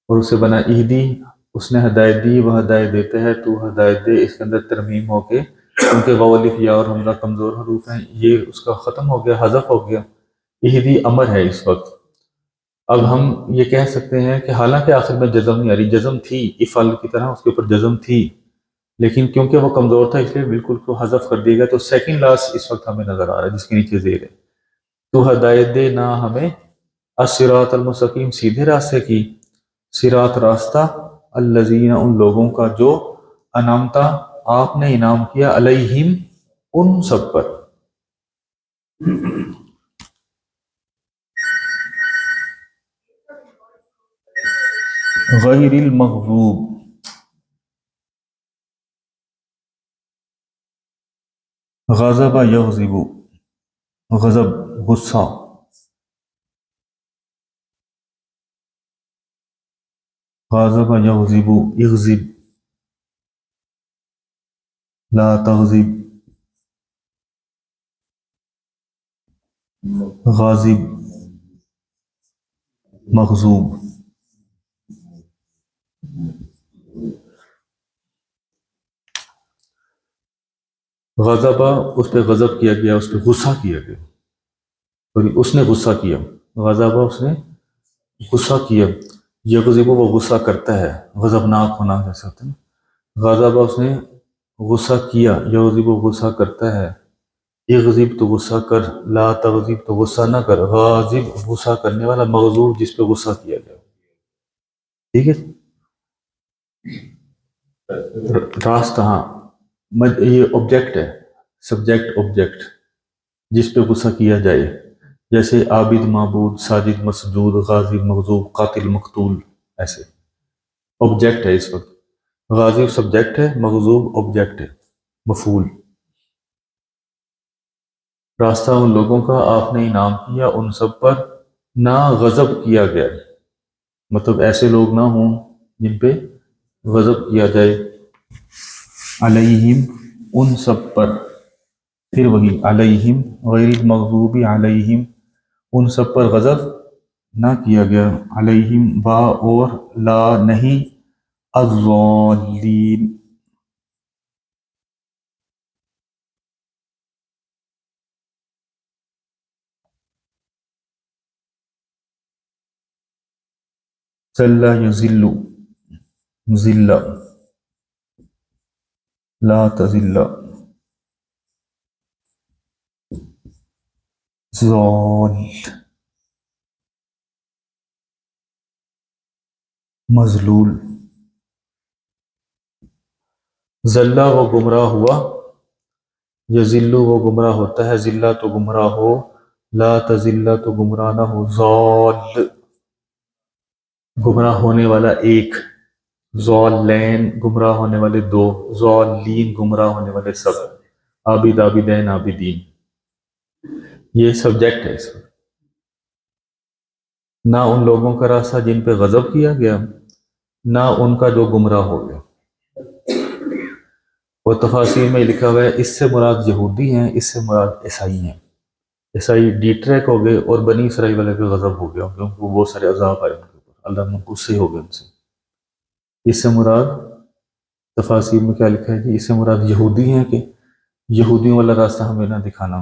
اور اسے بنا اہدی، اس نے ہدایت دی، وہ ہدایت دیتے ہیں، تو ہدایت دے. اس کے اندر ترمیم ہو کے کیونکہ واو الف یا اور حمزہ کمزور حروف ہیں، یہ اس کا ختم ہو گیا، حذف ہو گیا. اہدی امر ہے اس وقت. اب ہم یہ کہہ سکتے ہیں کہ حالانکہ آخر میں جزم نہیں آ رہی، جزم تھی افعل کی طرح، اس کے اوپر جزم تھی، لیکن کیونکہ وہ کمزور تھا اس لیے بالکل کو حذف کر دیا گیا. تو سیکنڈ لاسٹ اس وقت ہمیں نظر آ رہا ہے جس کے نیچے زیر ہے، تو ہدایت دے نہ ہمیں الصراط المستقیم سیدھے راستے کی، صراط راستہ، الذین ان لوگوں کا جو، انعمتا آپ نے انعام کیا، علیہم ان سب پر. غیر المغضوب، غضب یغضب، غضب غصہ، غضب یغضب اغضب، لا تغضب، غاضب مغضوب. غضب اس پہ غضب کیا گیا، اس پہ غصہ کیا گیا، سوری اس نے غصہ کیا، غضب اس نے غصہ کیا، یغضب وہ غصہ کرتا ہے، غضبناک ہونا جیسا ہوتا ہے نا. غضب اس نے غصہ کیا، یغضب وہ غصہ کرتا ہے، اغضب تو غصہ کر، لا تغضب تو غصہ نہ کر، غاضب غصہ کرنے والا، مغضوب جس پہ غصہ کیا گیا. ٹھیک ہے. راستہ، ہاں یہ آبجیکٹ ہے، سبجیکٹ آبجیکٹ، جس پہ غصہ کیا جائے، جیسے عابد معبود، ساجد مسجود، غازی مغضوب، قاتل مقتول، ایسے آبجیکٹ ہے اس وقت. غازی سبجیکٹ ہے، مغضوب آبجیکٹ ہے، مفعول. راستہ ان لوگوں کا آپ نے انعام کیا ان سب پر، نہ غضب کیا گیا، مطلب ایسے لوگ نہ ہوں جن پہ غضب کیا جائے، علیہم ان سب پر. پھر وہی علیہم غیر المغضوب علیہم ان سب پر غضب نہ کیا گیا، علیہم با اور لا نہیں، الضالین ذل یذل ذل لا تذل ضال مذلول. ذلہ وہ گمراہ ہوا، یذل وہ گمراہ ہوتا ہے، ذلہ تو گمراہ ہو، لا تذل تو گمراہ نہ ہو، ضال گمراہ ہونے والا ایک، ضالین گمراہ ہونے والے دو، ضالین گمراہ ہونے والے سب، عابد عابدین عابدین. یہ سبجیکٹ ہے اس کا. نہ ان لوگوں کا راستہ جن پہ غضب کیا گیا، نہ ان کا جو گمراہ ہو گیا. اور تفاسیر میں لکھا ہوا ہے اس سے مراد یہودی ہیں، اس سے مراد عیسائی ہیں. عیسائی ڈی ٹریک ہو گئے اور بنی اسرائیل والے پہ غضب ہو گیا کیونکہ وہ بہت سارے عذاب آئے ان کے اوپر، اللہ نے غصے ہو گئے ان سے. اس سے مراد تفاسیر میں کیا لکھا ہے کہ اس سے مراد یہودی ہیں کہ یہودیوں والا راستہ ہمیں نہ دکھانا،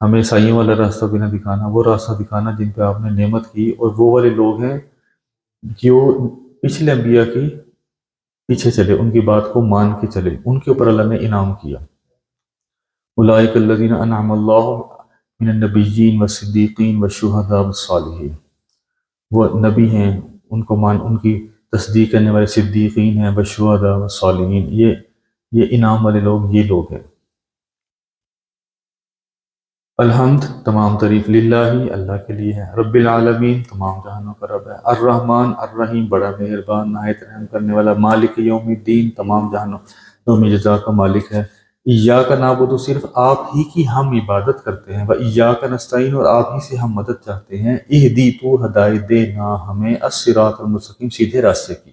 ہمیں عیسائیوں والا راستہ بھی نہ دکھانا، وہ راستہ دکھانا جن پہ آپ نے نعمت کی. اور وہ والے لوگ ہیں جو پچھلے انبیاء کی پیچھے چلے، ان کی بات کو مان کے چلے، ان کے اوپر اللہ نے انعام کیا. اولئک الذین انعم اللہ من النبیین والصدیقین والشہداء والصالحین. وہ نبی ہیں، ان کو ان کی تصدیق کرنے والے صدیقین ہیں، والشہداء والصالحین. یہ انعام والے لوگ یہ لوگ ہیں. الحمد تمام تعریف للہ اللہ کے لیے ہے، رب العالمین تمام جہانوں کا رب ہے، الرحمن الرحیم بڑا مہربان نہایت رحم کرنے والا، مالک یوم الدین تمام جہانوں یوم جزا کا مالک ہے. ایاک نعبد صرف آپ ہی کی ہم عبادت کرتے ہیں، و ایاک نستعین اور آپ ہی سے ہم مدد چاہتے ہیں. اہدی تو ہدایت دے نہ ہمیں الصراط المستقیم سیدھے راستے کی.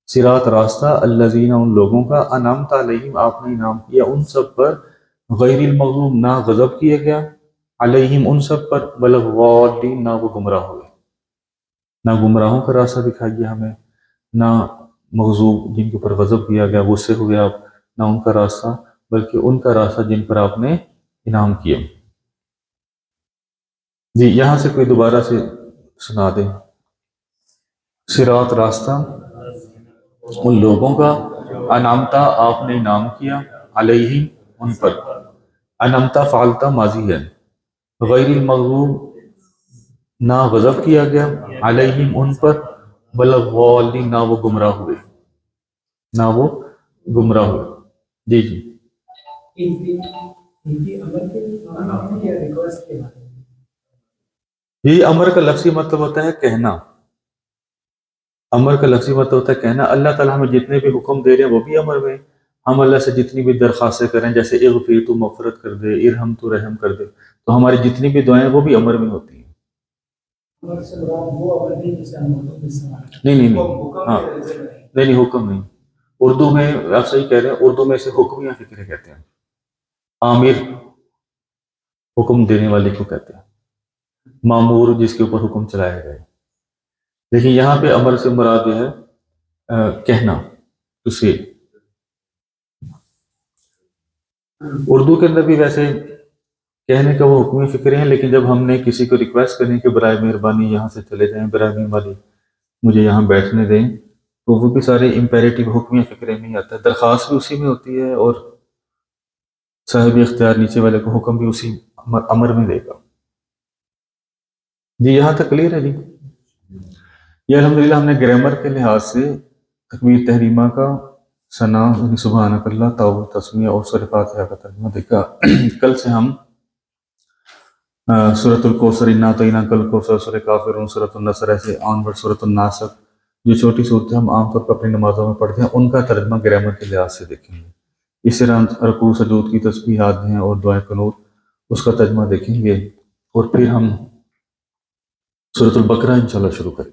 صراط راستہ، الذین ان لوگوں کا، انعمت علیہم آپ نے انعام کیا ان سب پر، غیر المغضوب نہ غضب کیا گیا، علیہم ان سب پر، والضالین نہ وہ گمراہ ہوئے. نہ گمراہوں کا راستہ دکھائیے ہمیں، نہ مغضوب جن کے اوپر غضب کیا گیا غصے ہوئے آپ، نہ ان کا راستہ، بلکہ ان کا راستہ جن پر آپ نے انعام کیا. جی یہاں سے کوئی دوبارہ سے سنا دیں. صراط راستہ ان لوگوں کا، انعمتا آپ نے انعام کیا، علیہم ان پر، انعمتا فعلتا ماضی ہے، غیر المغضوب نہ غضب کیا گیا، علیہم ان پر، والضالین نہ وہ گمراہ ہوئے، نہ وہ گمراہ ہوئے. جی جی یہ امر کا لفظی مطلب ہوتا ہے کہنا. امر کا لفظی مطلب ہوتا ہے کہنا. اللہ تعالیٰ ہمیں جتنے بھی حکم دے رہے ہیں وہ بھی امر میں. ہم اللہ سے جتنی بھی درخواستیں کریں، جیسے اغفر تو مغفرت کر دے، ارحم تو رحم کر دے، تو ہماری جتنی بھی دعائیں وہ بھی امر میں ہوتی ہیں. نہیں ہاں نہیں حکم نہیں. اردو میں آپ صحیح کہہ رہے ہیں، اردو میں اسے حکم یا فکرے کہتے ہیں. عامر حکم دینے والے کو کہتے ہیں، مامور جس کے اوپر حکم چلایا گئے. لیکن یہاں پہ امر سے مراد یہ ہے کہنا. اسے اردو کے اندر بھی ویسے کہنے کا وہ حکمی فکرے ہیں، لیکن جب ہم نے کسی کو ریکویسٹ کرنی کہ برائے مہربانی یہاں سے چلے جائیں، برائے مہربانی مجھے یہاں بیٹھنے دیں، تو وہ بھی سارے امپیریٹیو حکمی فکرے میں ہی آتا ہے. درخواست بھی اسی میں ہوتی ہے، اور صاحب اختیار نیچے والے کو حکم بھی اسی امر میں دے گا. جی یہاں تک کلیئر ہے. جی یہ الحمدللہ ہم نے گرامر کے لحاظ سے تکبیر تحریمہ کا ثنا یعنی سبحانک اللہ، توبہ تسمیہ اور سورہ فاتحہ کا ترجمہ دیکھا. کل سے ہم سورۃ الکوثر، انا اعطیناک الکوثر، سورہ کافرون، سورۃ النصر، ایسے آن ورڈ سورۃ الناس، جو چھوٹی صورتیں ہم عام طور پر اپنی نمازوں میں پڑھتے ہیں، ان کا ترجمہ گرامر کے لحاظ سے دیکھیں گے. اس طرح رکوع سجود کی تسبیحات ہیں اور دعائے قنوت، اس کا ترجمہ دیکھیں گے. اور پھر ہم سورۃ البقرہ انشاءاللہ شروع کریں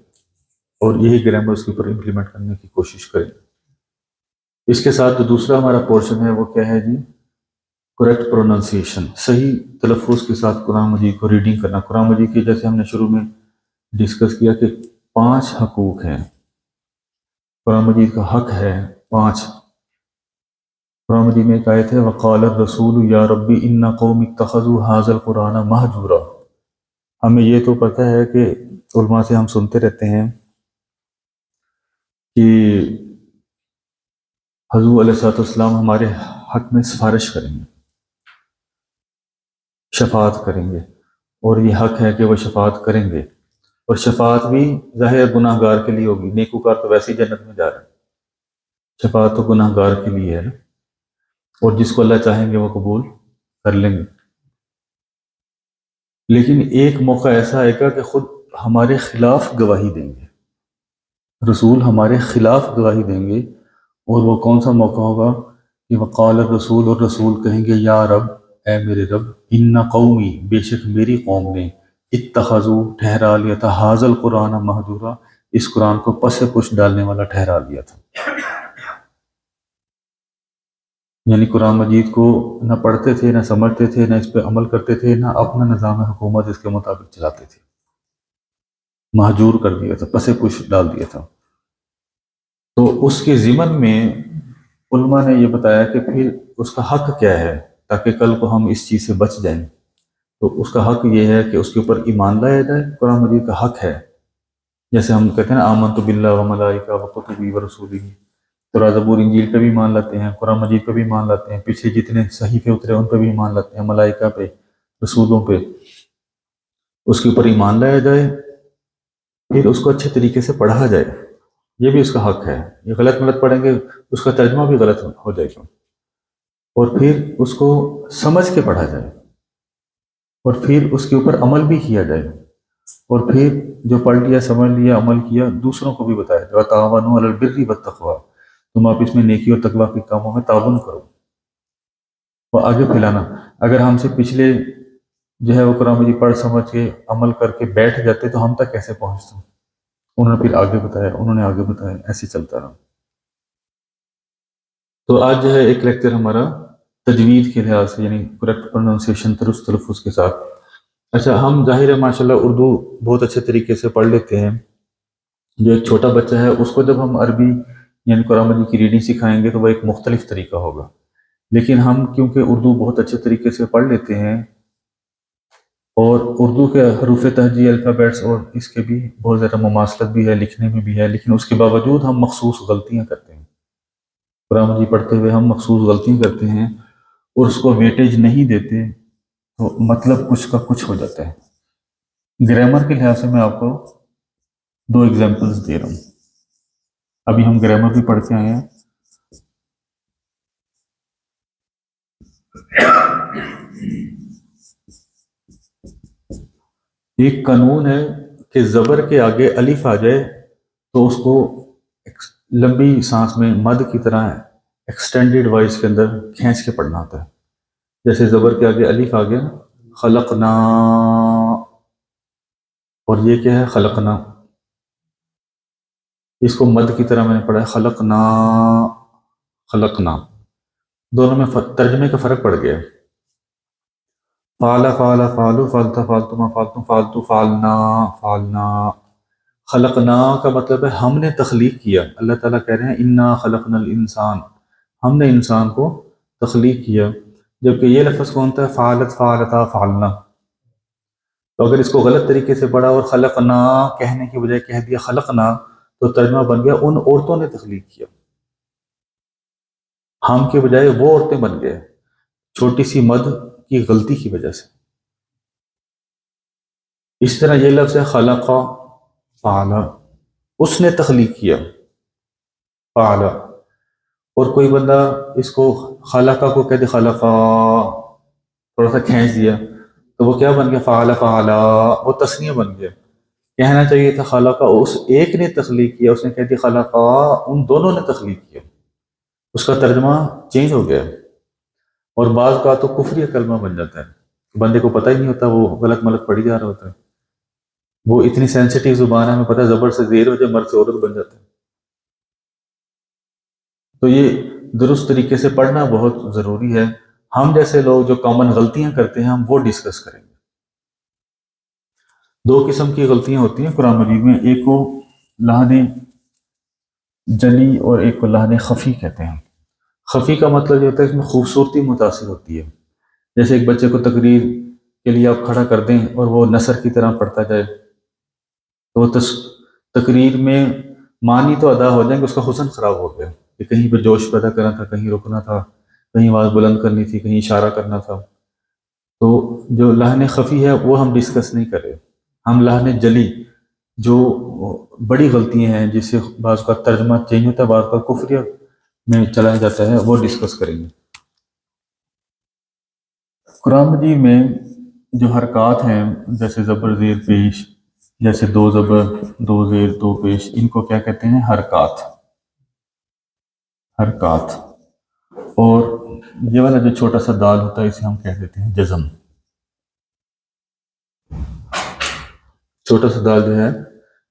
اور یہی گرامر اس کے اوپر امپلیمنٹ کرنے کی کوشش کریں. اس کے ساتھ جو دوسرا ہمارا پورشن ہے وہ کیا ہے جی؟ کریکٹ پروننسیشن، صحیح تلفظ کے ساتھ قرآن مجید کو ریڈنگ کرنا. قرآن مجید کی جیسے ہم نے شروع میں ڈسکس کیا کہ 5 حقوق ہیں. قرآن مجید کا حق ہے 5. قرآن مجید میں ایک آیت ہے وقال الرسول یا ربی ان قوم اتخذوا هذا القرآن مہجورا. ہمیں یہ تو پتہ ہے کہ علماء سے ہم سنتے رہتے ہیں کہ حضور علیہ السلام ہمارے حق میں سفارش کریں گے، شفاعت کریں گے، اور یہ حق ہے کہ وہ شفاعت کریں گے. اور شفاعت بھی ظاہر گناہ گار کے لیے ہوگی. نیکوکار تو ویسے ہی جنت میں جا رہے ہیں، شفاعت تو گناہ گار کے لیے ہے نا. اور جس کو اللہ چاہیں گے وہ قبول کر لیں گے. لیکن ایک موقع ایسا آئے گا کہ خود ہمارے خلاف گواہی دیں گے. رسول ہمارے خلاف گواہی دیں گے، اور وہ کون سا موقع ہوگا کہ وقال الرسول، اور رسول کہیں گے یا رب، اے میرے رب، ان قومی، بے شک میری قوم نے، اتخذوا، ٹھہرا لیا تھا، حاضل قرآن مہجورا، اس قرآن کو پس پش ڈالنے والا ٹھہرا لیا تھا. یعنی قرآن مجید کو نہ پڑھتے تھے، نہ سمجھتے تھے، نہ اس پہ عمل کرتے تھے، نہ اپنا نظام حکومت اس کے مطابق چلاتے تھے. مہجور کر دیا تھا، پس پش ڈال دیا تھا. تو اس کے ضمن میں علماء نے یہ بتایا کہ پھر اس کا حق کیا ہے، تاکہ کل کو ہم اس چیز سے بچ جائیں. تو اس کا حق یہ ہے کہ اس کے اوپر ایمان لایا جائے. قرآن مجید کا حق ہے. جیسے ہم کہتے ہیں نا آمنت باللہ و ملائکہ و کتبہ و رسولہ، تو زبور انجیل پہ بھی مان لاتے ہیں، قرآن مجید پہ بھی مان لاتے ہیں، پیچھے جتنے صحیفے اترے ان پہ بھی مان لاتے ہیں، ملائکہ پہ، رسولوں پہ. اس کے اوپر ایمان لایا جائے، پھر اس کو اچھے طریقے سے پڑھا جائے. یہ بھی اس کا حق ہے. یہ غلط ملت پڑھیں گے اس کا ترجمہ بھی غلط ہو جائے گا. اور پھر اس کو سمجھ کے پڑھا جائے، اور پھر اس کے اوپر عمل بھی کیا جائے. اور پھر جو پڑھ لیا، سمجھ لیا، عمل کیا، دوسروں کو بھی بتایا جائے. وَتَعَاوَنُوا عَلَى الْبِرِّ وَالتَّقْوَىٰ، تم آپس میں نیکی اور تقویٰ کے کاموں میں تعاون کرو. اور آگے پھیلانا. اگر ہم سے پچھلے جو ہے وہ قرآن مجید پڑھ سمجھ کے عمل کر کے بیٹھ جاتے تو ہم تک کیسے پہنچتے؟ انہوں نے پھر آگے بتایا، انہوں نے آگے بتایا، ایسے چلتا رہا. تو آج جو ہے ایک لیکچر ہمارا تجوید کے لحاظ سے، یعنی کریکٹ پروننسیشن، درست تلفظ کے ساتھ. اچھا، ہم ظاہر ہے ماشاءاللہ اردو بہت اچھے طریقے سے پڑھ لیتے ہیں. جو ایک چھوٹا بچہ ہے اس کو جب ہم عربی یعنی قرآن مجید کی ریڈنگ سکھائیں گے تو وہ ایک مختلف طریقہ ہوگا. لیکن ہم کیونکہ اردو بہت اچھے طریقے سے پڑھ لیتے ہیں، اور اردو کے حروف تہجی، الفابیٹس، اور اس کے بھی بہت زیادہ مماثلت بھی ہے، لکھنے میں بھی ہے، لیکن اس کے باوجود ہم مخصوص غلطیاں کرتے ہیں. قرآن مجید پڑھتے ہوئے ہم مخصوص غلطیاں کرتے ہیں اور اس کو ویٹیج نہیں دیتے، تو مطلب کچھ کا کچھ ہو جاتا ہے. گرامر کے لحاظ سے میں آپ کو 2 ایگزامپلس دے رہا ہوں. ابھی ہم گرامر بھی پڑھ کے آئے ہیں. ایک قانون ہے کہ زبر کے آگے الف آ جائے تو اس کو لمبی سانس میں مد کی طرح ایکسٹینڈیڈ وائس کے اندر کھینچ کے پڑھنا ہوتا ہے. جیسے زبر کے آگے الف آ گیا، خلقنا، اور یہ کیا ہے، خلقنا. اس کو مد کی طرح میں نے پڑھا ہے، خلقنا، خلقنا. دونوں میں ترجمے کا فرق پڑ گیا. فعل، فعل، فعلو، فعلتا، فعلتما، فعلتم، فعلتو، فعلنا، فعلنا. خلقنا کا مطلب ہے ہم نے تخلیق کیا. اللہ تعالیٰ کہہ رہے ہیں انا خلقنا الانسان، ہم نے انسان کو تخلیق کیا. جبکہ یہ لفظ کون تھا؟ فعلت، فعلتا، فعلنا. تو اگر اس کو غلط طریقے سے پڑھا اور خلقنا کہنے کی بجائے کہہ دیا خلقنا، تو ترجمہ بن گیا ان عورتوں نے تخلیق کیا. ہم کے بجائے وہ عورتیں بن گئے، چھوٹی سی مد کی غلطی کی وجہ سے. اس طرح یہ لفظ ہے خلق، فعل، اس نے تخلیق کیا، فعل. اور کوئی بندہ اس کو خلقہ کو کہہ دے خلقا، تھوڑا سا کھینچ دیا تو وہ کیا بن گیا؟ فعل، فعلا، وہ تثنیہ بن گیا. کہنا چاہیے تھا خلقہ، اس ایک نے تخلیق کیا، اس نے کہہ دیا خلقا، ان دونوں نے تخلیق کیا. اس کا ترجمہ چینج ہو گیا. اور بعض کا تو کفری کلمہ بن جاتا ہے، بندے کو پتہ ہی نہیں ہوتا، وہ غلط ملت پڑھی جا رہا ہوتا ہے. وہ اتنی سینسیٹیو زبان ہے، ہمیں پتہ ہے زبر سے زیر ہو جائے مرد سے عورت بن جاتا ہے. تو یہ درست طریقے سے پڑھنا بہت ضروری ہے. ہم جیسے لوگ جو کامن غلطیاں کرتے ہیں ہم وہ ڈسکس کریں گے. 2 قسم کی غلطیاں ہوتی ہیں قرآن مجید میں، ایک کو لحن جلی اور ایک کو لحن خفی کہتے ہیں. خفی کا مطلب یہ ہوتا ہے اس میں خوبصورتی متاثر ہوتی ہے. جیسے ایک بچے کو تقریر کے لیے آپ کھڑا کر دیں اور وہ نثر کی طرح پڑھتا جائے تو وہ تقریر میں معنی تو ادا ہو جائیں گے، اس کا حسن خراب ہو گیا کہ کہیں پہ جوش پیدا کرنا تھا، کہیں رکنا تھا، کہیں آواز بلند کرنی تھی، کہیں اشارہ کرنا تھا. تو جو لحن خفی ہے وہ ہم ڈسکس نہیں کر رہے. ہم لحن جلی جو بڑی غلطیاں ہیں جس سے بعض کا ترجمہ چینج ہوتا ہے، بعض کا کفریہ میں چلا جاتا ہے، وہ ڈسکس کریں گے. قرآن مجید میں جو حرکات ہیں جیسے زبر، زیر، پیش، جیسے دو زبر، دو زیر، دو پیش، ان کو کیا کہتے ہیں؟ حرکات، حرکات۔ اور یہ والا جو چھوٹا سا دال ہوتا ہے اسے ہم کہہ دیتے ہیں جزم۔ چھوٹا سا دال جو ہے،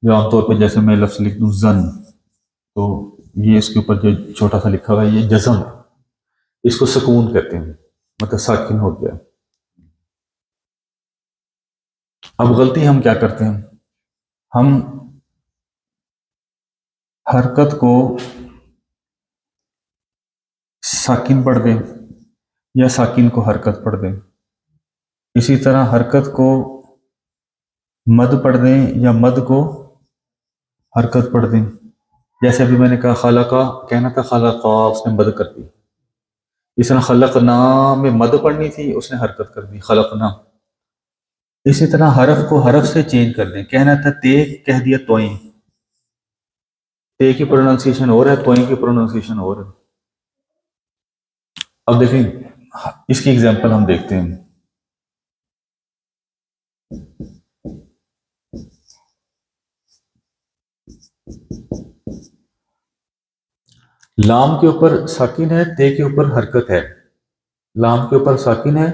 جو عام طور پہ جیسے میں لفظ لکھ دوں زن، تو یہ اس کے اوپر جو چھوٹا سا لکھا ہوا ہے یہ جزم ہے، اس کو سکون کہتے ہیں، مطلب ساکن ہو گیا۔ اب غلطی ہم کیا کرتے ہیں؟ ہم حرکت کو ساکن پڑھ دیں یا ساکن کو حرکت پڑھ دیں، اسی طرح حرکت کو مد پڑھ دیں یا مد کو حرکت پڑھ دیں۔ جیسے ابھی میں نے کہا خلقہ کہنا تھا، خلقہ اس نے مد کر دی، اس طرح خلقنا میں مد پڑھنی تھی، اس نے حرکت کر دی، خلقنا۔ اسی طرح حرف کو حرف سے چینج کر دیں، کہنا تھا تے، کہہ دیا توئیں، تے کی پروننسیشن اور ہے، توئیں کی پروننسیشن اور ہے۔ اب دیکھیں اس کی ایگزامپل ہم دیکھتے ہیں۔ لام کے اوپر ساکن ہے، تے کے اوپر حرکت ہے، لام کے اوپر ساکن ہے،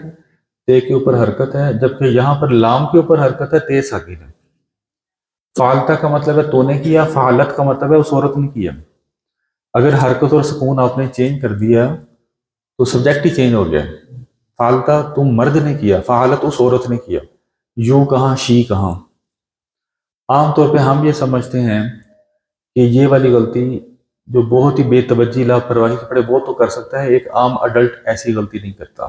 تے کے اوپر حرکت ہے، جبکہ یہاں پر لام کے اوپر حرکت ہے، تے ساکن ہے۔ فعلتا کا مطلب ہے تو نے کیا، فعلت کا مطلب ہے اس عورت نے کیا۔ اگر حرکت اور سکون آپ نے چینج کر دیا تو سبجیکٹ ہی چینج ہو گیا۔ فعلتا تم مرد نے کیا، فعلت اس عورت نے کیا، یو کہاں شی کہاں۔ عام طور پہ ہم یہ سمجھتے ہیں کہ یہ والی غلطی جو بہت ہی بے توجہی لاپرواہی سے پڑے وہ تو کر سکتا ہے، ایک عام اڈلٹ ایسی غلطی نہیں کرتا۔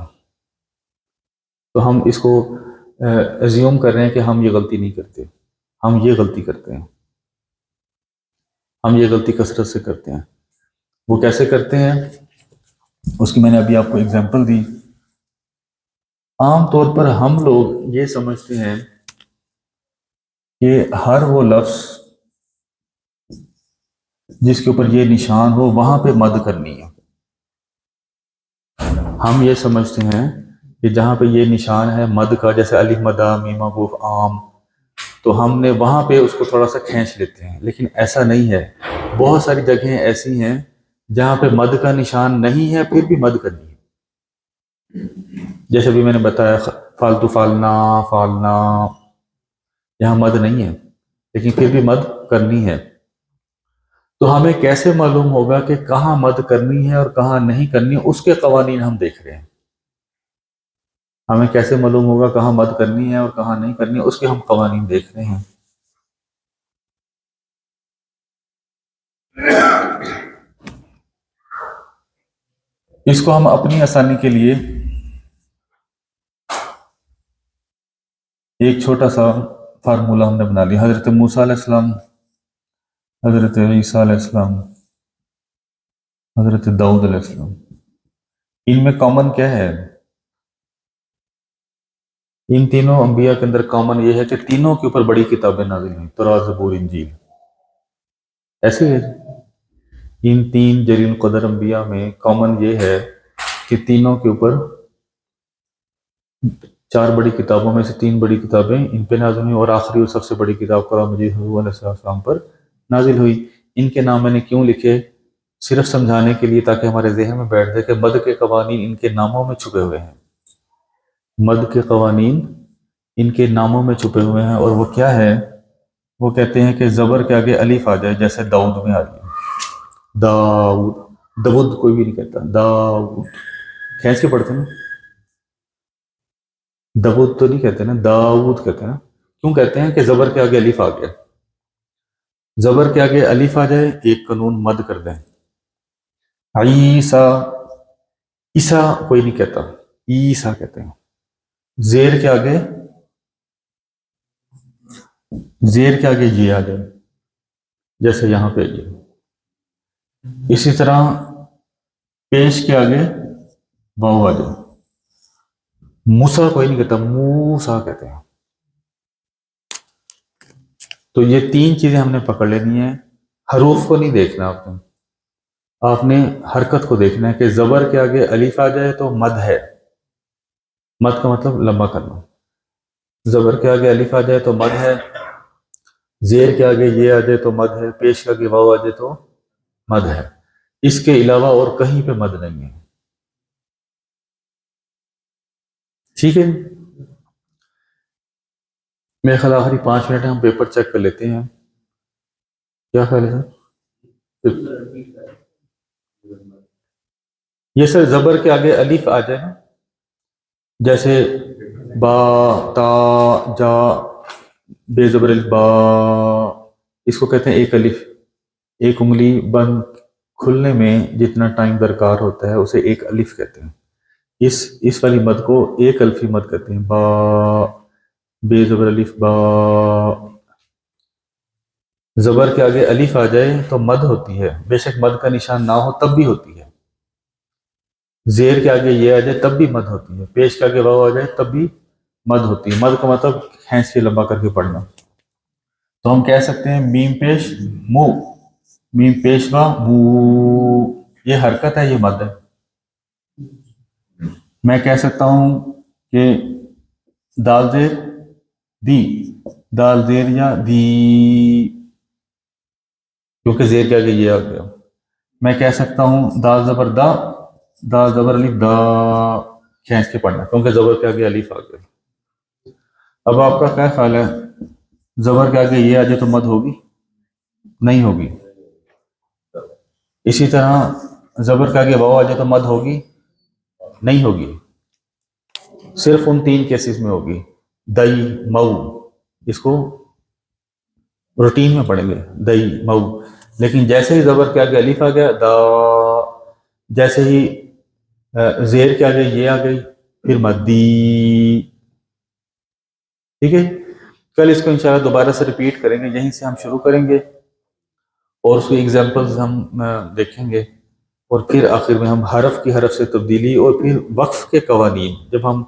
تو ہم اس کو ایزیوم کر رہے ہیں کہ ہم یہ غلطی نہیں کرتے، ہم یہ غلطی کرتے ہیں، ہم یہ غلطی کثرت سے کرتے ہیں۔ وہ کیسے کرتے ہیں اس کی میں نے ابھی آپ کو اگزامپل دی۔ عام طور پر ہم لوگ یہ سمجھتے ہیں کہ ہر وہ لفظ جس کے اوپر یہ نشان ہو وہاں پہ مد کرنی ہے۔ ہم یہ سمجھتے ہیں کہ جہاں پہ یہ نشان ہے مد کا، جیسے الف مدہ میم گوف عام، تو ہم نے وہاں پہ اس کو تھوڑا سا کھینچ لیتے ہیں، لیکن ایسا نہیں ہے۔ بہت ساری جگہیں ایسی ہیں جہاں پہ مد کا نشان نہیں ہے پھر بھی مد کرنی ہے۔ جیسے بھی میں نے بتایا فالتو، فالنا، فالنا، یہاں مد نہیں ہے لیکن پھر بھی مد کرنی ہے۔ تو ہمیں کیسے معلوم ہوگا کہ کہاں مد کرنی ہے اور کہاں نہیں کرنی؟ اس کے قوانین ہم دیکھ رہے ہیں۔ ہمیں کیسے معلوم ہوگا کہاں مد کرنی ہے اور کہاں نہیں کرنی ہے؟ اس کے ہم قوانین دیکھ رہے ہیں۔ اس کو ہم اپنی آسانی کے لیے ایک چھوٹا سا فارمولہ ہم نے بنا لیا۔ حضرت موسیٰ علیہ السلام، حضرت عیسیٰ علیہ السلام، حضرت داؤد علیہ السلام، ان میں کامن کیا ہے؟ ان تینوں انبیاء کے اندر کامن یہ ہے کہ تینوں کے اوپر بڑی کتابیں نازل ہوئیں، تورات، زبور، انجیل۔ ایسے ہے ان تین جلیل القدر انبیاء میں کامن یہ ہے کہ تینوں کے اوپر چار بڑی کتابوں میں سے تین بڑی کتابیں ان پہ نازل ہوئی، اور آخری اور سب سے بڑی کتاب قرآن مجید حضور علیہ السلام پر نازل ہوئی۔ ان کے نام میں نے کیوں لکھے؟ صرف سمجھانے کے لیے، تاکہ ہمارے ذہن میں بیٹھ جائے کہ مد کے قوانین ان کے ناموں میں چھپے ہوئے ہیں، مد کے قوانین ان کے ناموں میں چھپے ہوئے ہیں۔ اور وہ کیا ہے؟ وہ کہتے ہیں کہ زبر کے آگے الف آ جائے، جیسے داؤد میں آ گئی، داؤد، داؤد کوئی بھی نہیں کہتا، داؤد کھینچ کے پڑھتے ہیں نا، داؤد تو نہیں کہتے نا، داؤد کہتے ہیں نا۔ کیوں کہتے ہیں؟ کہ زبر کے آگے الف آ گیا، زبر کے آگے الف آ جائے ایک قانون مد کر دیں۔ عیسیٰ، عیسیٰ کوئی نہیں کہتا، عیسیٰ کہتے ہیں۔ زیر کے آگے، زیر کے آگے یہ آ جائے، جیسے یہاں پہ یہ۔ اسی طرح پیش کے آگے واو آ جائے۔ موسیٰ کوئی نہیں کہتا، موسیٰ کہتے ہیں۔ تو یہ تین چیزیں ہم نے پکڑ لینی ہیں۔ حروف کو نہیں دیکھنا آپ نے حرکت کو دیکھنا ہے کہ زبر کے آگے الف آ جائے تو مد ہے، مد کا مطلب لمبا کرنا، زبر کے آگے الف آ جائے تو مد ہے، زیر کے آگے یہ آ جائے تو مد ہے، پیش کے آگے واو آ جائے تو مد ہے، اس کے علاوہ اور کہیں پہ مد نہیں ہے. ٹھیک ہے، میرے خیال آخری 5 منٹ ہم پیپر چیک کر لیتے ہیں. کیا خیال ہے سر؟ یہ سر زبر کے آگے الف آ جائے نا، جیسے با، تا، جا، بے زبر الف با، اس کو کہتے ہیں ایک الف. ایک انگلی بند کھلنے میں جتنا ٹائم درکار ہوتا ہے اسے ایک الف کہتے ہیں. اس والی مد کو ایک الفی مد کہتے ہیں. با، بے زبر الف با. زبر کے آگے الف آ جائے تو مد ہوتی ہے، بے شک مد کا نشان نہ ہو تب بھی ہوتی ہے. زیر کے آگے یہ آ جائے تب بھی مد ہوتی ہے، پیش کے آگے واو آ جائے تب بھی مد ہوتی ہے. مد کا مطلب ہینس کے لمبا کر کے پڑھنا. تو ہم کہہ سکتے ہیں میم پیش مو، میم پیش وا مو، یہ حرکت ہے، یہ مد ہے. میں کہہ سکتا ہوں کہ دال زیر دی، دال زیر یا دی، کیونکہ زیر کے آگے یہ آ گیا. میں کہہ سکتا ہوں دال زبر دا، دال زبر الف دا، کھینچ کے پڑھنا کیونکہ زبر کے آگے الف آ گیا. اب آپ کا کیا خیال ہے، زبر کے آگے یہ آ جائے تو مد ہوگی؟ نہیں ہوگی. اسی طرح زبر کے آگے واو آ جائے تو مد ہوگی؟ نہیں ہوگی. صرف ان 3 کیسز میں ہوگی. دئی، مئو، اس کو روٹین میں پڑھیں گے دئی مئو. لیکن جیسے ہی زبر کے آگے الف آ گیا دا، جیسے ہی زیر کے آگے یہ آ گئی پھر مدی. ٹھیک ہے، کل اس کو انشاءاللہ دوبارہ سے ریپیٹ کریں گے، یہیں سے ہم شروع کریں گے اور اس کی ایگزامپلز ہم دیکھیں گے، اور پھر آخر میں ہم حرف کی حرف سے تبدیلی اور پھر وقف کے قوانین. جب ہم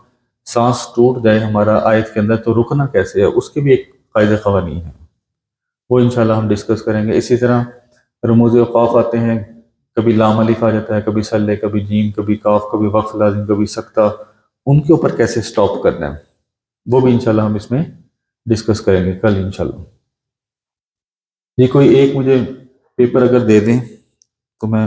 سانس ٹوٹ جائے ہمارا آیت کے اندر تو رکنا کیسے ہے، اس کے بھی ایک قاعدہ قوانین ہیں، وہ انشاءاللہ ہم ڈسکس کریں گے. اسی طرح رموز اوقاف آتے ہیں، کبھی لام الف آ جاتا ہے، کبھی سلے، کبھی جیم، کبھی کاف، کبھی وقف لازم، کبھی سکتہ، ان کے اوپر کیسے سٹاپ کرنا ہے وہ بھی انشاءاللہ ہم اس میں ڈسکس کریں گے کل انشاءاللہ. یہ کوئی ایک مجھے پیپر اگر دے دیں تو میں